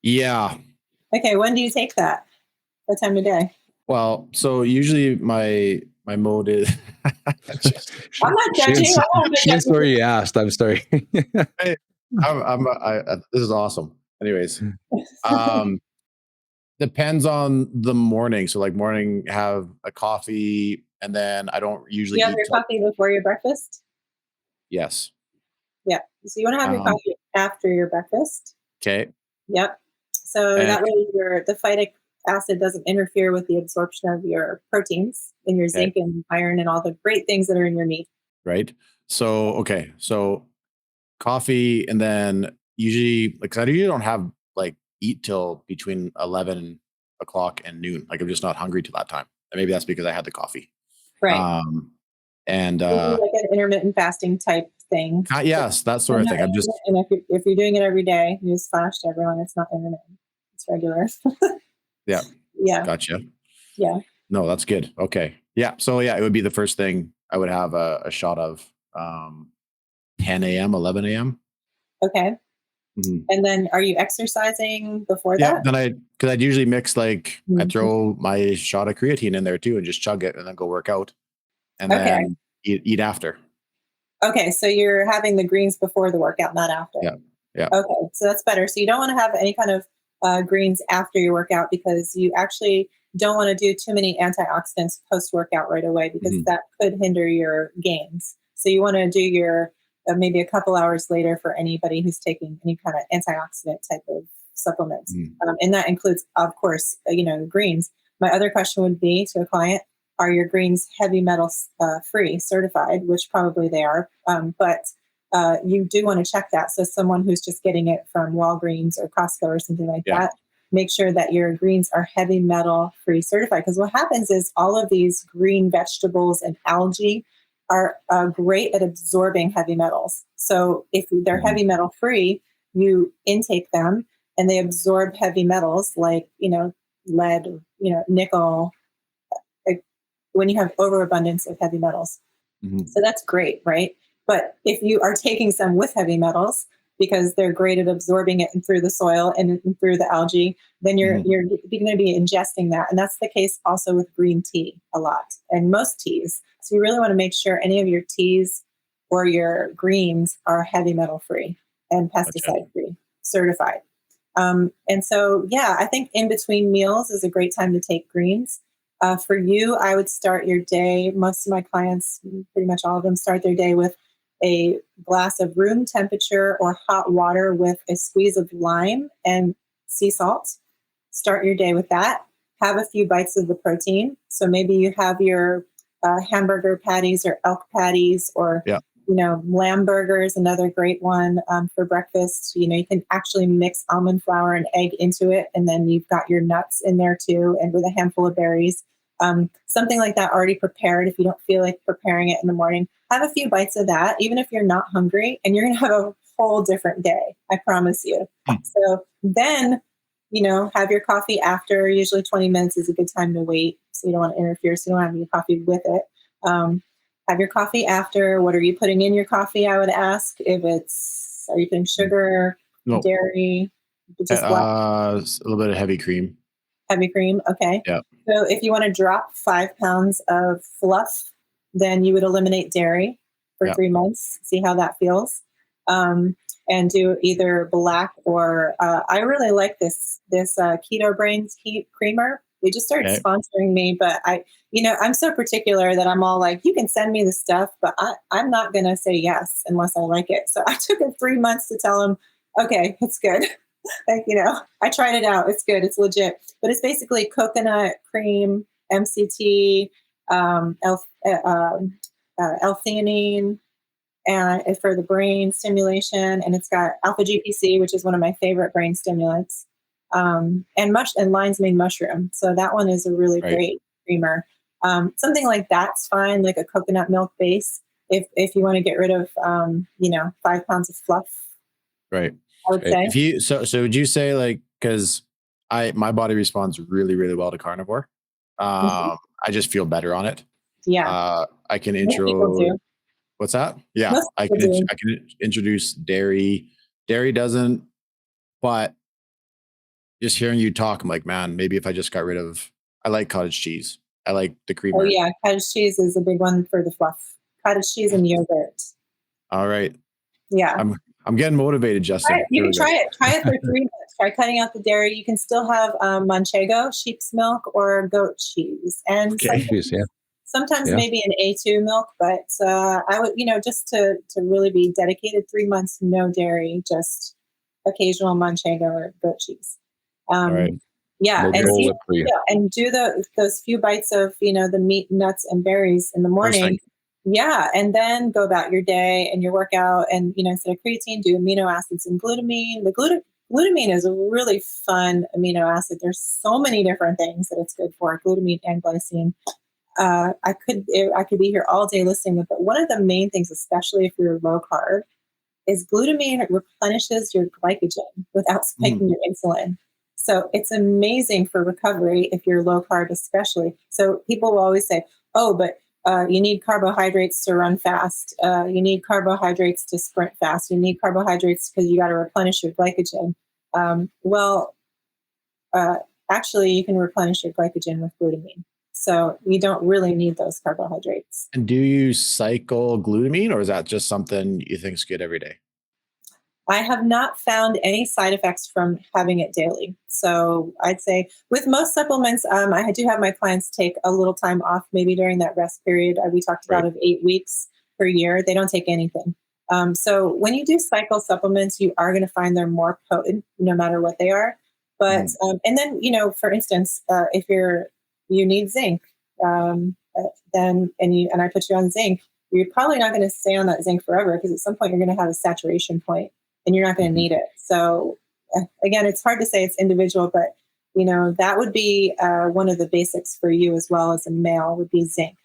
Yeah. Okay, when do you take that? What time of day? Well, so usually my mode is I'm not judging. Shane's already asked. I'm sorry. Hey, this is awesome. Anyways, depends on the morning. So morning, have a coffee, and then I don't usually you have your coffee before your breakfast? Yes. Yeah. So you want to have your coffee after your breakfast. Okay. Yep. So that way the phytic acid doesn't interfere with the absorption of your proteins and your zinc and iron and all the great things that are in your meat. Right. So, so coffee, and then usually, because I usually don't have eat till between 11 o'clock and noon. I'm just not hungry till that time. And maybe that's because I had the coffee. Right. And like an intermittent fasting type thing. Yes, that sort of thing. I'm just. And if you're doing it every day, newsflash to everyone, it's not intermittent. It's regular. Yeah. Yeah. Gotcha. Yeah. No, that's good. Okay. Yeah. So yeah, it would be the first thing I would have a shot of 10 a.m., 11 a.m. Okay. Mhm. And then are you exercising before Yeah. that? Then because I'd usually mix like I Mhm. throw my shot of creatine in there too and just chug it and then go work out and Okay. then eat after. Okay. So you're having the greens before the workout, not after. Yeah. Yeah. Okay. So that's better. So you don't want to have any kind of greens after your workout because you actually don't want to do too many antioxidants post workout right away because Mhm. that could hinder your gains. So you want to do your maybe a couple hours later for anybody who's taking any kind of antioxidant type of supplements. Mhm. And that includes, of course, greens. My other question would be to a client, are your greens heavy metal free certified, which probably they are. But you do want to check that. So someone who's just getting it from Walgreens or Costco or something like Yeah. that, make sure that your greens are heavy metal free certified. Because what happens is all of these green vegetables and algae are great at absorbing heavy metals. So if they're Mhm. heavy metal free, you intake them and they absorb heavy metals like, lead, nickel, like when you have overabundance of heavy metals. Mhm. So that's great, right? But if you are taking some with heavy metals because they're great at absorbing it through the soil and through the algae, then you're Mhm. you're going to be ingesting that, and that's the case also with green tea a lot and most teas. So you really want to make sure any of your teas or your greens are heavy metal free and Gotcha. pesticide free, certified. And so, yeah, I think in between meals is a great time to take greens. For you, I would start your day. Most of my clients, pretty much all of them, start their day with a glass of room temperature or hot water with a squeeze of lime and sea salt. Start your day with that. Have a few bites of the protein. So maybe you have your hamburger patties or elk patties or Yeah. lamb burgers, another great one for breakfast. You can actually mix almond flour and egg into it, and then you've got your nuts in there too, and with a handful of berries. Something like that already prepared. If you don't feel like preparing it in the morning, have a few bites of that, even if you're not hungry, and you're going to have a whole different day. I promise you. Hmm. So then, have your coffee after. Usually 20 minutes is a good time to wait, so you don't want to interfere. So you don't have your coffee with it. Have your coffee after. What are you putting in your coffee? I would ask are you putting sugar, No. dairy, just black, A little bit of heavy cream. heavy cream? Okay. Yeah. So if you want to drop 5 pounds of fluff, then you would eliminate dairy for Yeah. 3 months. See how that feels. And do either black or I really like this Keto Brains heat creamer. They just started Okay. sponsoring me, but I'm so particular that I'm all like, you can send me the stuff, but I'm not going to say yes unless I like it. So I took it 3 months to tell them, okay, it's good. Like, I tried it out. It's good. It's legit. But it's basically coconut cream, MCT, L-theanine, and for the brain stimulation, and it's got alpha GPC, which is one of my favorite brain stimulants, and lion's mane mushroom. So that one is a really Right. great creamer. Something like that's fine, like a coconut milk base. If you want to get rid of 5 pounds of fluff, Right. I would say. If you so would you say like because my body responds really really well to carnivore. Mhm. I just feel better on it. Yeah, I can most people intro. do. What's that? Yeah, Most people do. I can introduce dairy. Dairy doesn't, but just hearing you talk, I'm like, man, maybe if I just got rid of. I like cottage cheese. I like the Oh creamer. yeah, cottage cheese is a big one for the fluff. Cottage cheese and yogurt. All right, Yeah. I'm getting motivated, Try it. Justin. You Here can we go. try it. Try it for 3 months. Try cutting out the dairy. You can still have manchego, sheep's milk, or goat cheese, and Okay. Cheers, yeah. sometimes Yeah. maybe an A2 milk. But I would, just to really be dedicated, 3 months, no dairy, just occasional manchego or goat cheese. All right. Um, yeah, No and Dole see, Whip for you. yeah, and do those few bites of the meat, nuts, and berries in the First morning. thing. Yeah, and then go about your day and your workout, and instead of creatine, do amino acids and glutamine. The glutamine is a really fun amino acid. There's so many different things that it's good for, glutamine and glycine. I could be here all day listening, but one of the main things, especially if you're low carb, is glutamine replenishes your glycogen without Mhm. spiking your insulin. So it's amazing for recovery if you're low carb, especially. So people will always say, oh, but you need carbohydrates to run fast. You need carbohydrates to sprint fast. You need carbohydrates because you got to replenish your glycogen. Well, actually, you can replenish your glycogen with glutamine. So you don't really need those carbohydrates. And do you cycle glutamine, or is that just something you think is good every day? I have not found any side effects from having it daily. So I'd say with most supplements, I do have my clients take a little time off, maybe during that rest period we talked about Right. of 8 weeks per year. They don't take anything. So when you do cycle supplements, you are going to find they're more potent no matter what they are. But Mhm. and then for instance, if you need zinc, then and I put you on zinc, you're probably not going to stay on that zinc forever because at some point you're going to have a saturation point and you're not going to Mhm. need it. So again, it's hard to say it's individual, but that would be one of the basics for you as well as a male would be zinc.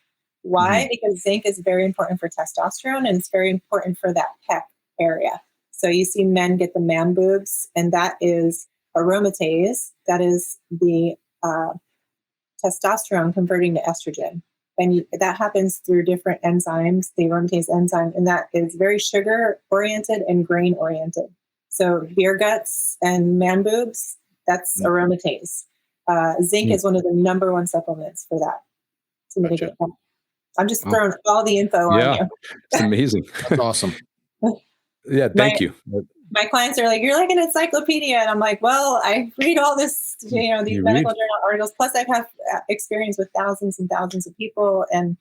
Why? Mhm. Because zinc is very important for testosterone and it's very important for that pec area. So you see men get the man boobs, and that is aromatase. That is the testosterone converting to estrogen. And that happens through different enzymes, the aromatase enzyme, and that is very sugar oriented and grain oriented. So beer guts and man boobs, that's Mhm. aromatase. Zinc Mhm. is one of the number one supplements for that to Gotcha. mitigate that. I'm just Wow. throwing all the info on Yeah, you. it's amazing. That's awesome. Yeah, my thank you. my clients are like, "You're like an encyclopedia," and I'm like, "Well, I read all this, these You medical read. journal articles. Plus, I've had experience with thousands and thousands of people, and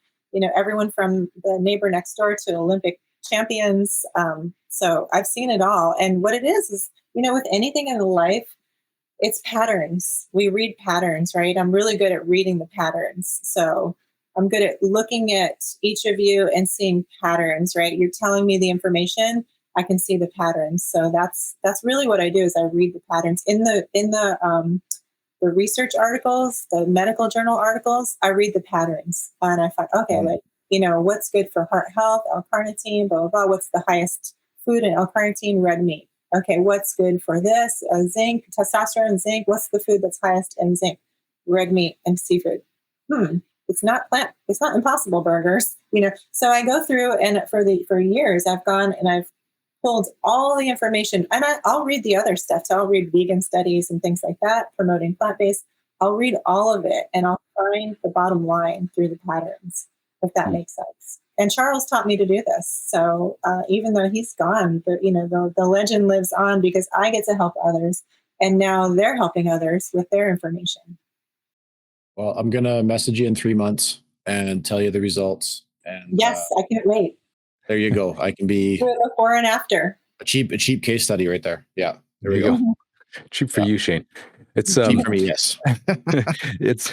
everyone from the neighbor next door to Olympic champions. So I've seen it all. And what it is with anything in life, it's patterns. We read patterns, right? I'm really good at reading the patterns. So I'm good at looking at each of you and seeing patterns, right? You're telling me the information, I can see the patterns. So that's really what I do is I read the patterns in the research articles, the medical journal articles. I read the patterns and I find, okay, Mhm. like, what's good for heart health, L-carnitine, blah, blah, blah. What's the highest food in L-carnitine? Red meat. Okay, what's good for this? Zinc, testosterone, zinc. What's the food that's highest in zinc? Red meat and seafood. It's not plant. It's not Impossible Burgers. So I go through and for years I've gone and I've pulled all the information, and I'll read the other stuff. So I'll read vegan studies and things like that, promoting plant-based. I'll read all of it, and I'll find the bottom line through the patterns, if that Mm. makes sense. And Charles taught me to do this. So even though he's gone, the legend lives on because I get to help others, and now they're helping others with their information. Well, I'm gonna message you in 3 months and tell you the results. And Yes, I can't wait. there you go. I can Do be it before and after. a cheap case study right there. Yeah, there There we you go. go. Mhm. Cheap for Yeah, you, Shane. It's cheap for me. Yes. it's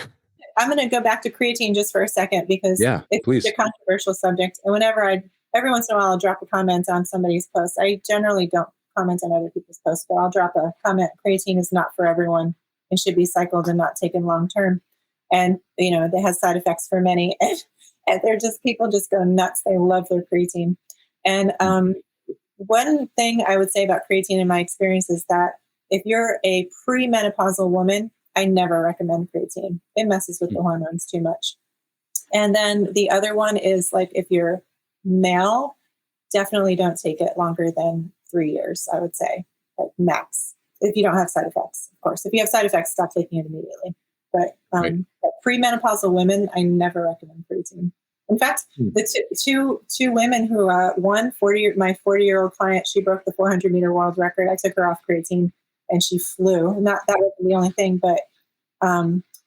I'm going to go back to creatine just for a second because yeah, it's such please. a controversial subject. And every once in a while, I'll drop a comment on somebody's post. I generally don't comment on other people's posts, but I'll drop a comment. Creatine is not for everyone and should be cycled and not taken long term. And, it has side effects for many. And people just go nuts. They love their creatine. And one thing I would say about creatine in my experience is that if you're a premenopausal woman, I never recommend creatine. It messes with the hormones too much. And then the other one is like if you're male, definitely don't take it longer than 3 years, I would say, like max. If you don't have side effects, of course. If you have side effects, stop taking it immediately. Right. But premenopausal women, I never recommend creatine. In fact, Hmm. the two women who my 40-year-old client, she broke the 400-meter world record. I took her off creatine and she flew. Not that was the only thing, but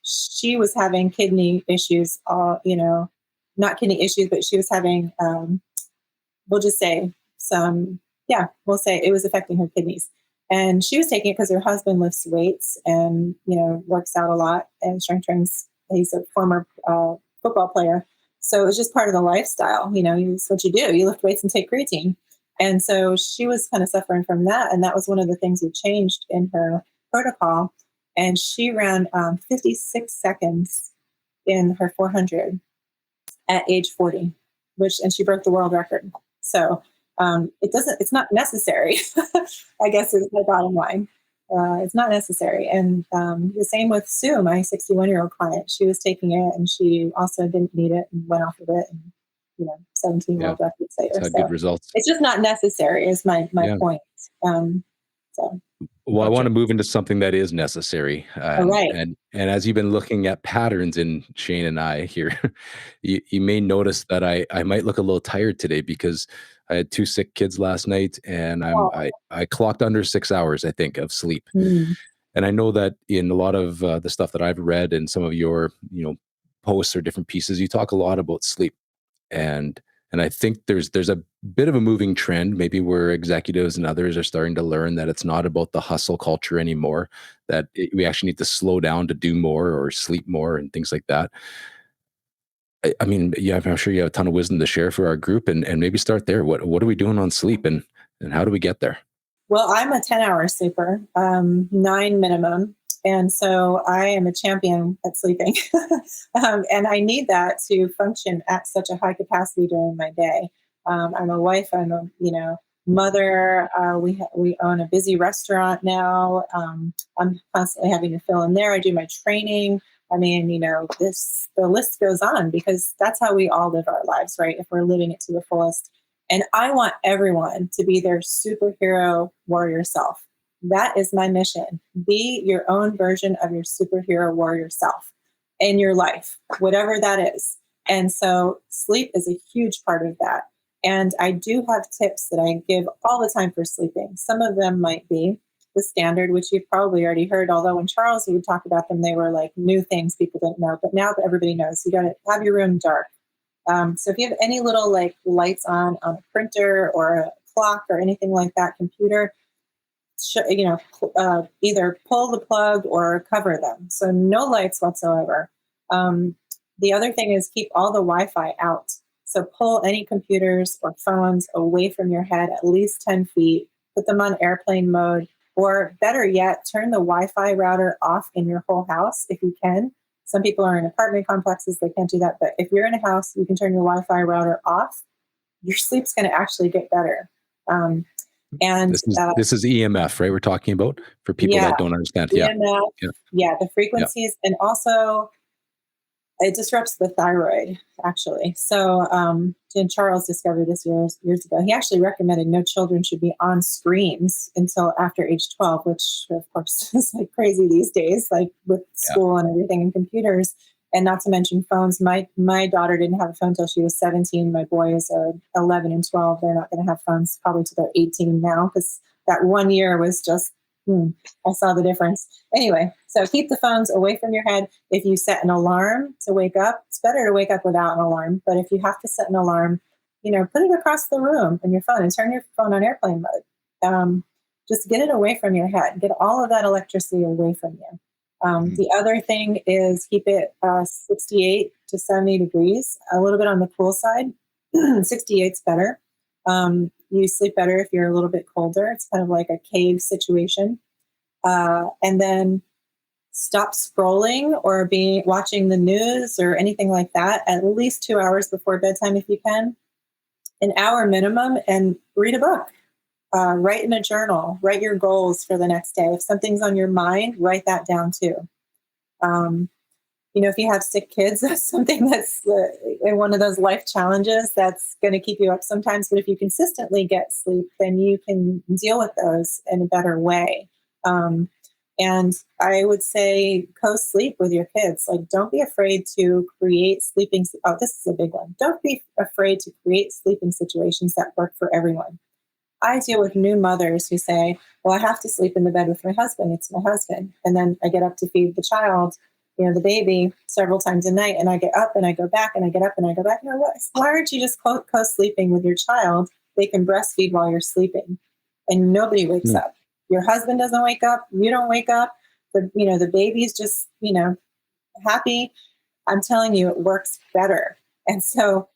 she was having kidney issues. Not kidney issues, but she was having we'll just say we'll say it was affecting her kidneys. And she was taking it because her husband lifts weights and, works out a lot and strength trains. He's a former football player. So it was just part of the lifestyle. It's what you do. You lift weights and take creatine. And so she was kind of suffering from that. And that was one of the things we changed in her protocol. And she ran 56 seconds in her 400 at age 40, and she broke the world record. So it's not necessary, I guess is my bottom line. It's not necessary. And the same with Sue, my 61-year-old client. She was taking it and she also didn't need it and went off of it. And, 17 Yeah. world records It's later. had So good results. it's just not necessary is my Yeah. point. So, Well, I want to Gotcha. move into something that is necessary, all and right. and as you've been looking at patterns in Shane and I here, you may notice that I might look a little tired today because I had two sick kids last night, and Oh, I clocked under 6 hours, I think, of sleep. mm, And I know that in a lot of the stuff that I've read and some of your posts or different pieces, you talk a lot about sleep, and I think there's a bit of a moving trend, maybe where executives and others are starting to learn that it's not about the hustle culture anymore, that we actually need to slow down to do more or sleep more and things like that. I mean, yeah, I'm sure you have a ton of wisdom to share for our group, and maybe start there. What are we doing on sleep, and how do we get there? well, I'm a 10-hour sleeper, 9 minimum. And so I am a champion at sleeping. And I need that to function at such a high capacity during my day. I'm a wife, I'm a, mother. We own a busy restaurant now. I'm constantly having to fill in there. I do my training. I mean, the list goes on because that's how we all live our lives, right? If we're living it to the fullest. And I want everyone to be their superhero warrior self. That is my mission. Be your own version of your superhero warrior self in your life, whatever that is. And so sleep is a huge part of that. And I do have tips that I give all the time for sleeping. Some of them might be the standard, which you've probably already heard, although when Charles would talk about them, they were like new things people didn't know. But now everybody knows. You got to have your room dark. So if you have any little like lights on a printer or a clock or anything like that, computer, either pull the plug or cover them. So no lights whatsoever. The other thing is keep all the Wi-Fi out. So pull any computers or phones away from your head at least 10 feet, put them on airplane mode, or better yet, turn the Wi-Fi router off in your whole house if you can. Some people are in apartment complexes, they can't do that. But if you're in a house, you can turn your Wi-Fi router off. Your sleep's going to actually get better. Um, and This is EMF, right? We're talking about for people yeah, that don't understand. Yeah, EMF, yeah, yeah, the yeah. frequencies, and also it disrupts the thyroid, actually. So, and Charles discovered this years ago. He actually recommended no children should be on screens until after age 12, which of course is like crazy these days, like with Yeah. school and everything and computers, and not to mention phones. My daughter didn't have a phone until she was 17. My boys are 11 and 12. They're not going to have phones probably till they're 18 now because that 1 year was just, I saw the difference. Anyway, so keep the phones away from your head. If you set an alarm to wake up, it's better to wake up without an alarm. But if you have to set an alarm, put it across the room on your phone and turn your phone on airplane mode. Just get it away from your head. Get all of that electricity away from you. The other thing is keep it 68 to 70 degrees, a little bit on the cool side. 68's better. You sleep better if you're a little bit colder. It's kind of like a cave situation. And then stop scrolling or watching the news or anything like that at least 2 hours before bedtime if you can. An hour minimum, and read a book. Write in a journal. Write your goals for the next day. If something's on your mind, write that down too. If you have sick kids, that's something that's one of those life challenges that's going to keep you up sometimes. But if you consistently get sleep, then you can deal with those in a better way. And I would say co-sleep with your kids. Like, don't be afraid to create sleeping. Oh, this is a big one. Don't be afraid to create sleeping situations that work for everyone. I deal with new mothers who say, well, I have to sleep in the bed with my husband. It's my husband. And then I get up to feed the child, the baby, several times a night. And I get up and I go back and I get up and I go back. Why aren't you just co-sleeping with your child? They can breastfeed while you're sleeping and nobody wakes up. Your husband doesn't wake up. You don't wake up. The baby's just, happy. I'm telling you, it works better. And so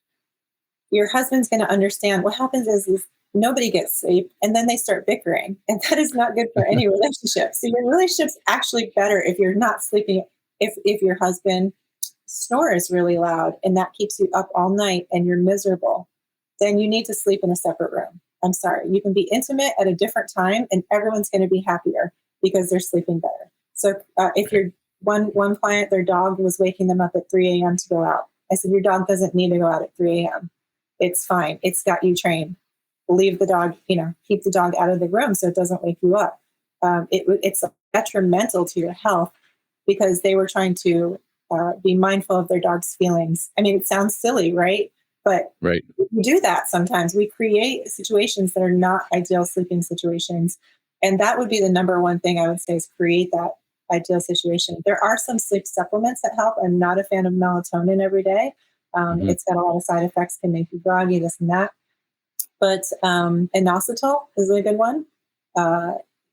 your husband's going to understand what happens is nobody gets sleep and then they start bickering. And that is not good for any relationship. So your relationship's actually better if you're not sleeping. If your husband snores really loud and that keeps you up all night and you're miserable, then you need to sleep in a separate room. I'm sorry. You can be intimate at a different time and everyone's going to be happier. because they're sleeping better. So if you're one client, their dog was waking them up at 3 a.m. to go out. I said, your dog doesn't need to go out at 3 a.m. It's fine. It's got you trained. Leave the dog, keep the dog out of the room so it doesn't wake you up. It's detrimental to your health because they were trying to be mindful of their dog's feelings. I mean, it sounds silly, right? But Right. we do that sometimes. We create situations that are not ideal sleeping situations. And that would be the number one thing I would say is create that ideal situation. There are some sleep supplements that help. I'm not a fan of melatonin every day. Mhm. It's got a lot of side effects, can make you groggy, this and that. But inositol is a good one.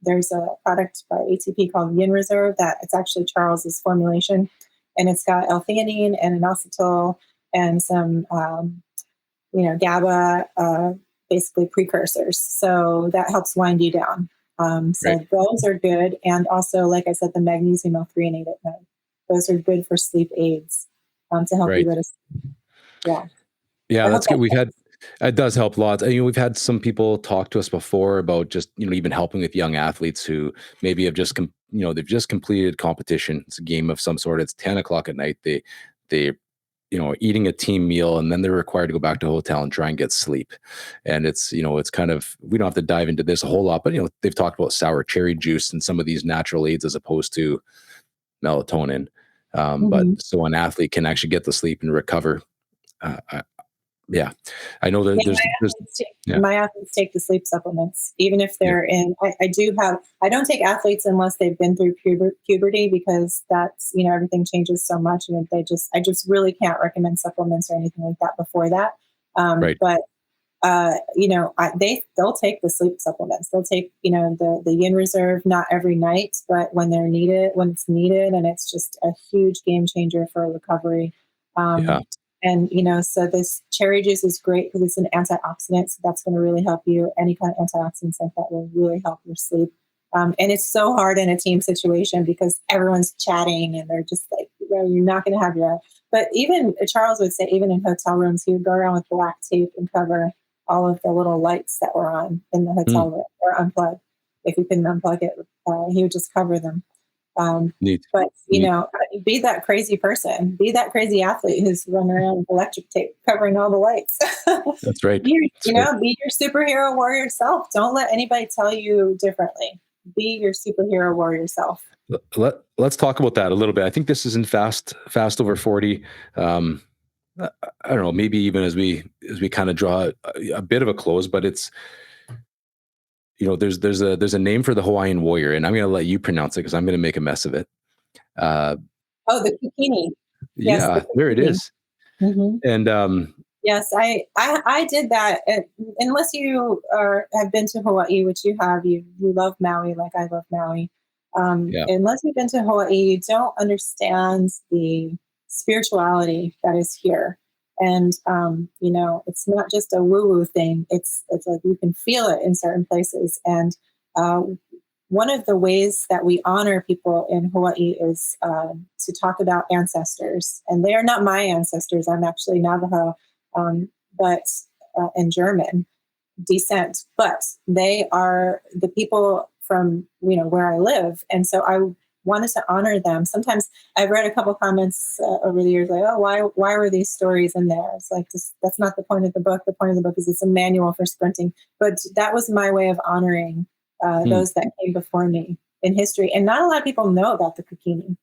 There's a product by ATP called Yin Reserve that it's actually Charles's formulation, and it's got L-theanine and inositol and some, GABA, basically precursors. So that helps wind you down. So Right. those are good, and also, like I said, the magnesium L-threonate at night. Those are good for sleep aids to help you Right. go to sleep. Yeah, Yeah, I hope that's good. that helps. It does help a lot. We've had some people talk to us before about just, even helping with young athletes who maybe have just, they've just completed competition. It's a game of some sort. It's 10 o'clock at night. They, eating a team meal, and then they're required to go back to a hotel and try and get sleep. And it's kind of, we don't have to dive into this a whole lot, but, they've talked about sour cherry juice and some of these natural aids as opposed to melatonin. But Mhm. so an athlete can actually get the sleep and recover. Uh, Yeah, I know that Yeah, there's yeah, my athletes take the sleep supplements, even if yeah, they're in. I don't take athletes unless they've been through puberty because that's, everything changes so much. And I just really can't recommend supplements or anything like that before that. right, But they'll take the sleep supplements. They'll take, the Yin Reserve, not every night, but when it's needed. And it's just a huge game changer for recovery. yeah, Um, and, so this cherry juice is great because it's an antioxidant. So that's going to really help you. Any kind of antioxidants like that will really help your sleep. And it's so hard in a team situation because everyone's chatting and they're just like, you're not going to have your, but even Charles would say, even in hotel rooms, he would go around with black tape and cover all of the little lights that were on in the mm, hotel room or unplug. If you couldn't unplug it, he would just cover them. neat, But neat. be that crazy person, be that crazy athlete who's running around with electric tape covering all the lights. That's right. That's right. Be your superhero warrior self. Don't let anybody tell you differently. Be your superhero warrior self. Let's talk about that a little bit. I think this is in fast over 40. Um, I don't know, maybe even as we kind of draw a bit of a close, but it's there's a name for the Hawaiian warrior, and I'm going to let you pronounce it because I'm going to make a mess of it. Uh, Oh, the bikini. Yes, the yeah, there it bikini. is. Hmm. And Yes, I did that. Unless you have been to Hawaii, which you have, you love Maui like I love Maui. yeah, Unless you've been to Hawaii, you don't understand the spirituality that is here. And it's not just a woo woo thing. It's like you can feel it in certain places. And uh, one of the ways that we honor people in Hawaii is to talk about ancestors. And they are not my ancestors. I'm actually Navajo, but and German descent, but they are the people from where I live, and so I wanted to honor them. Sometimes I've read a couple comments over the years, like, "Oh, why were these stories in there?" It's like that's not the point of the book. The point of the book is it's a manual for sprinting. But that was my way of honoring hmm, those that came before me in history, and not a lot of people know about the Kukini.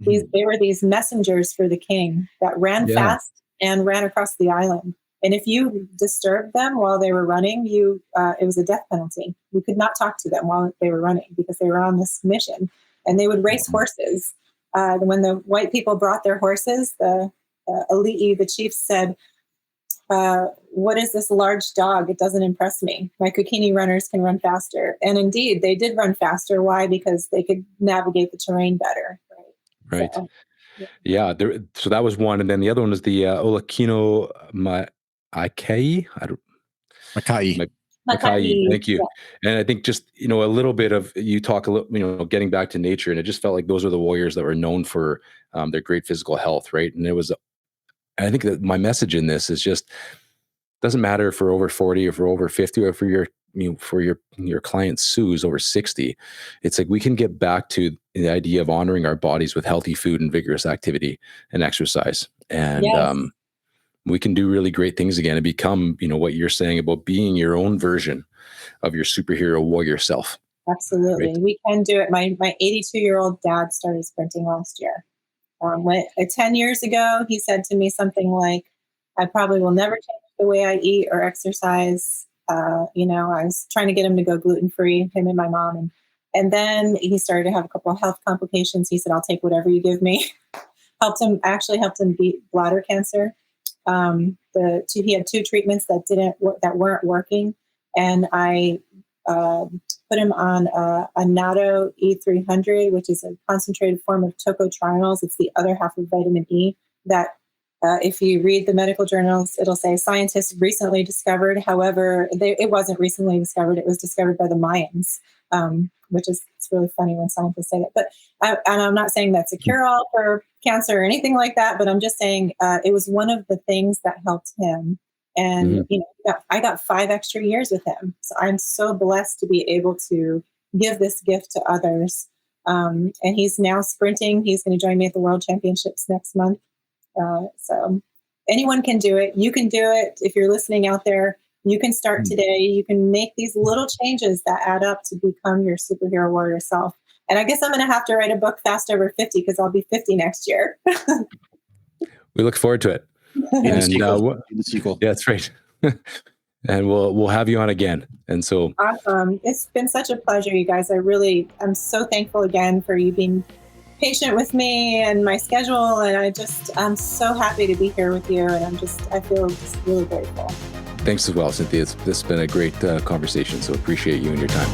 Mhm. They were these messengers for the king that ran yeah, fast and ran across the island. And if you disturbed them while they were running, it was a death penalty. You could not talk to them while they were running because they were on this mission. And they would race mhm, horses. When the white people brought their horses, the Ali'i, the chief, said, "What is this large dog? It doesn't impress me. My Kukini runners can run faster." And indeed, they did run faster. Why? Because they could navigate the terrain better. Right. right. So, yeah. Yeah, so that was one, and then the other one was the Olakino Aikei. I don't Makai. my Makai. Makai, Thank you. yeah. And I think just a little bit of you talk a little, getting back to nature, and it just felt like those are the warriors that were known for their great physical health, right? And it was, I think that my message in this is just doesn't matter if we're over 40 or if we're over 50 or if you're for your client Sue's over 60, it's like we can get back to the idea of honoring our bodies with healthy food and vigorous activity and exercise. And Yes. we can do really great things again and become, what you're saying about being your own version of your superhero warrior self. Absolutely. Right? We can do it. My 82-year-old dad started sprinting last year. 10 years ago, he said to me something like, I probably will never change the way I eat or exercise. I was trying to get him to go gluten-free, him and my mom. And then he started to have a couple of health complications. He said, I'll take whatever you give me. helped him beat bladder cancer. He had 2 treatments that weren't working. And I put him on a natto E300, which is a concentrated form of tocotrienols. It's the other half of vitamin E that if you read the medical journals, it'll say scientists recently discovered. However, it wasn't recently discovered. It was discovered by the Mayans, which is, it's really funny when scientists say that. But and I'm not saying that's a cure-all for cancer or anything like that, but I'm just saying it was one of the things that helped him. And, I got 5 extra years with him. So I'm so blessed to be able to give this gift to others. And he's now sprinting. He's going to join me at the World Championships next month. So anyone can do it. You can do it. If you're listening out there, you can start today. You can make these little changes that add up to become your superhero warrior self. And I guess I'm going to have to write a book fast over 50 because I'll be 50 next year. We look forward to it. And the sequel. Yeah, that's right. And we'll have you on again. And so Awesome. It's been such a pleasure, you guys. I'm so thankful again for you being patient with me and my schedule. And I'm so happy to be here with you. And I feel just really grateful. Thanks as well, Cynthia. This has been a great conversation. So appreciate you and your time.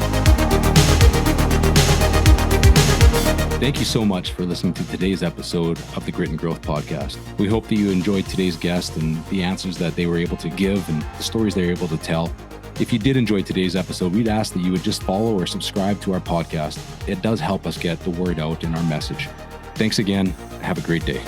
Thank you so much for listening to today's episode of the Grit and Growth Podcast. We hope that you enjoyed today's guest and the answers that they were able to give and the stories they were able to tell. If you did enjoy today's episode, we'd ask that you would just follow or subscribe to our podcast. It does help us get the word out in our message. Thanks again. Have a great day.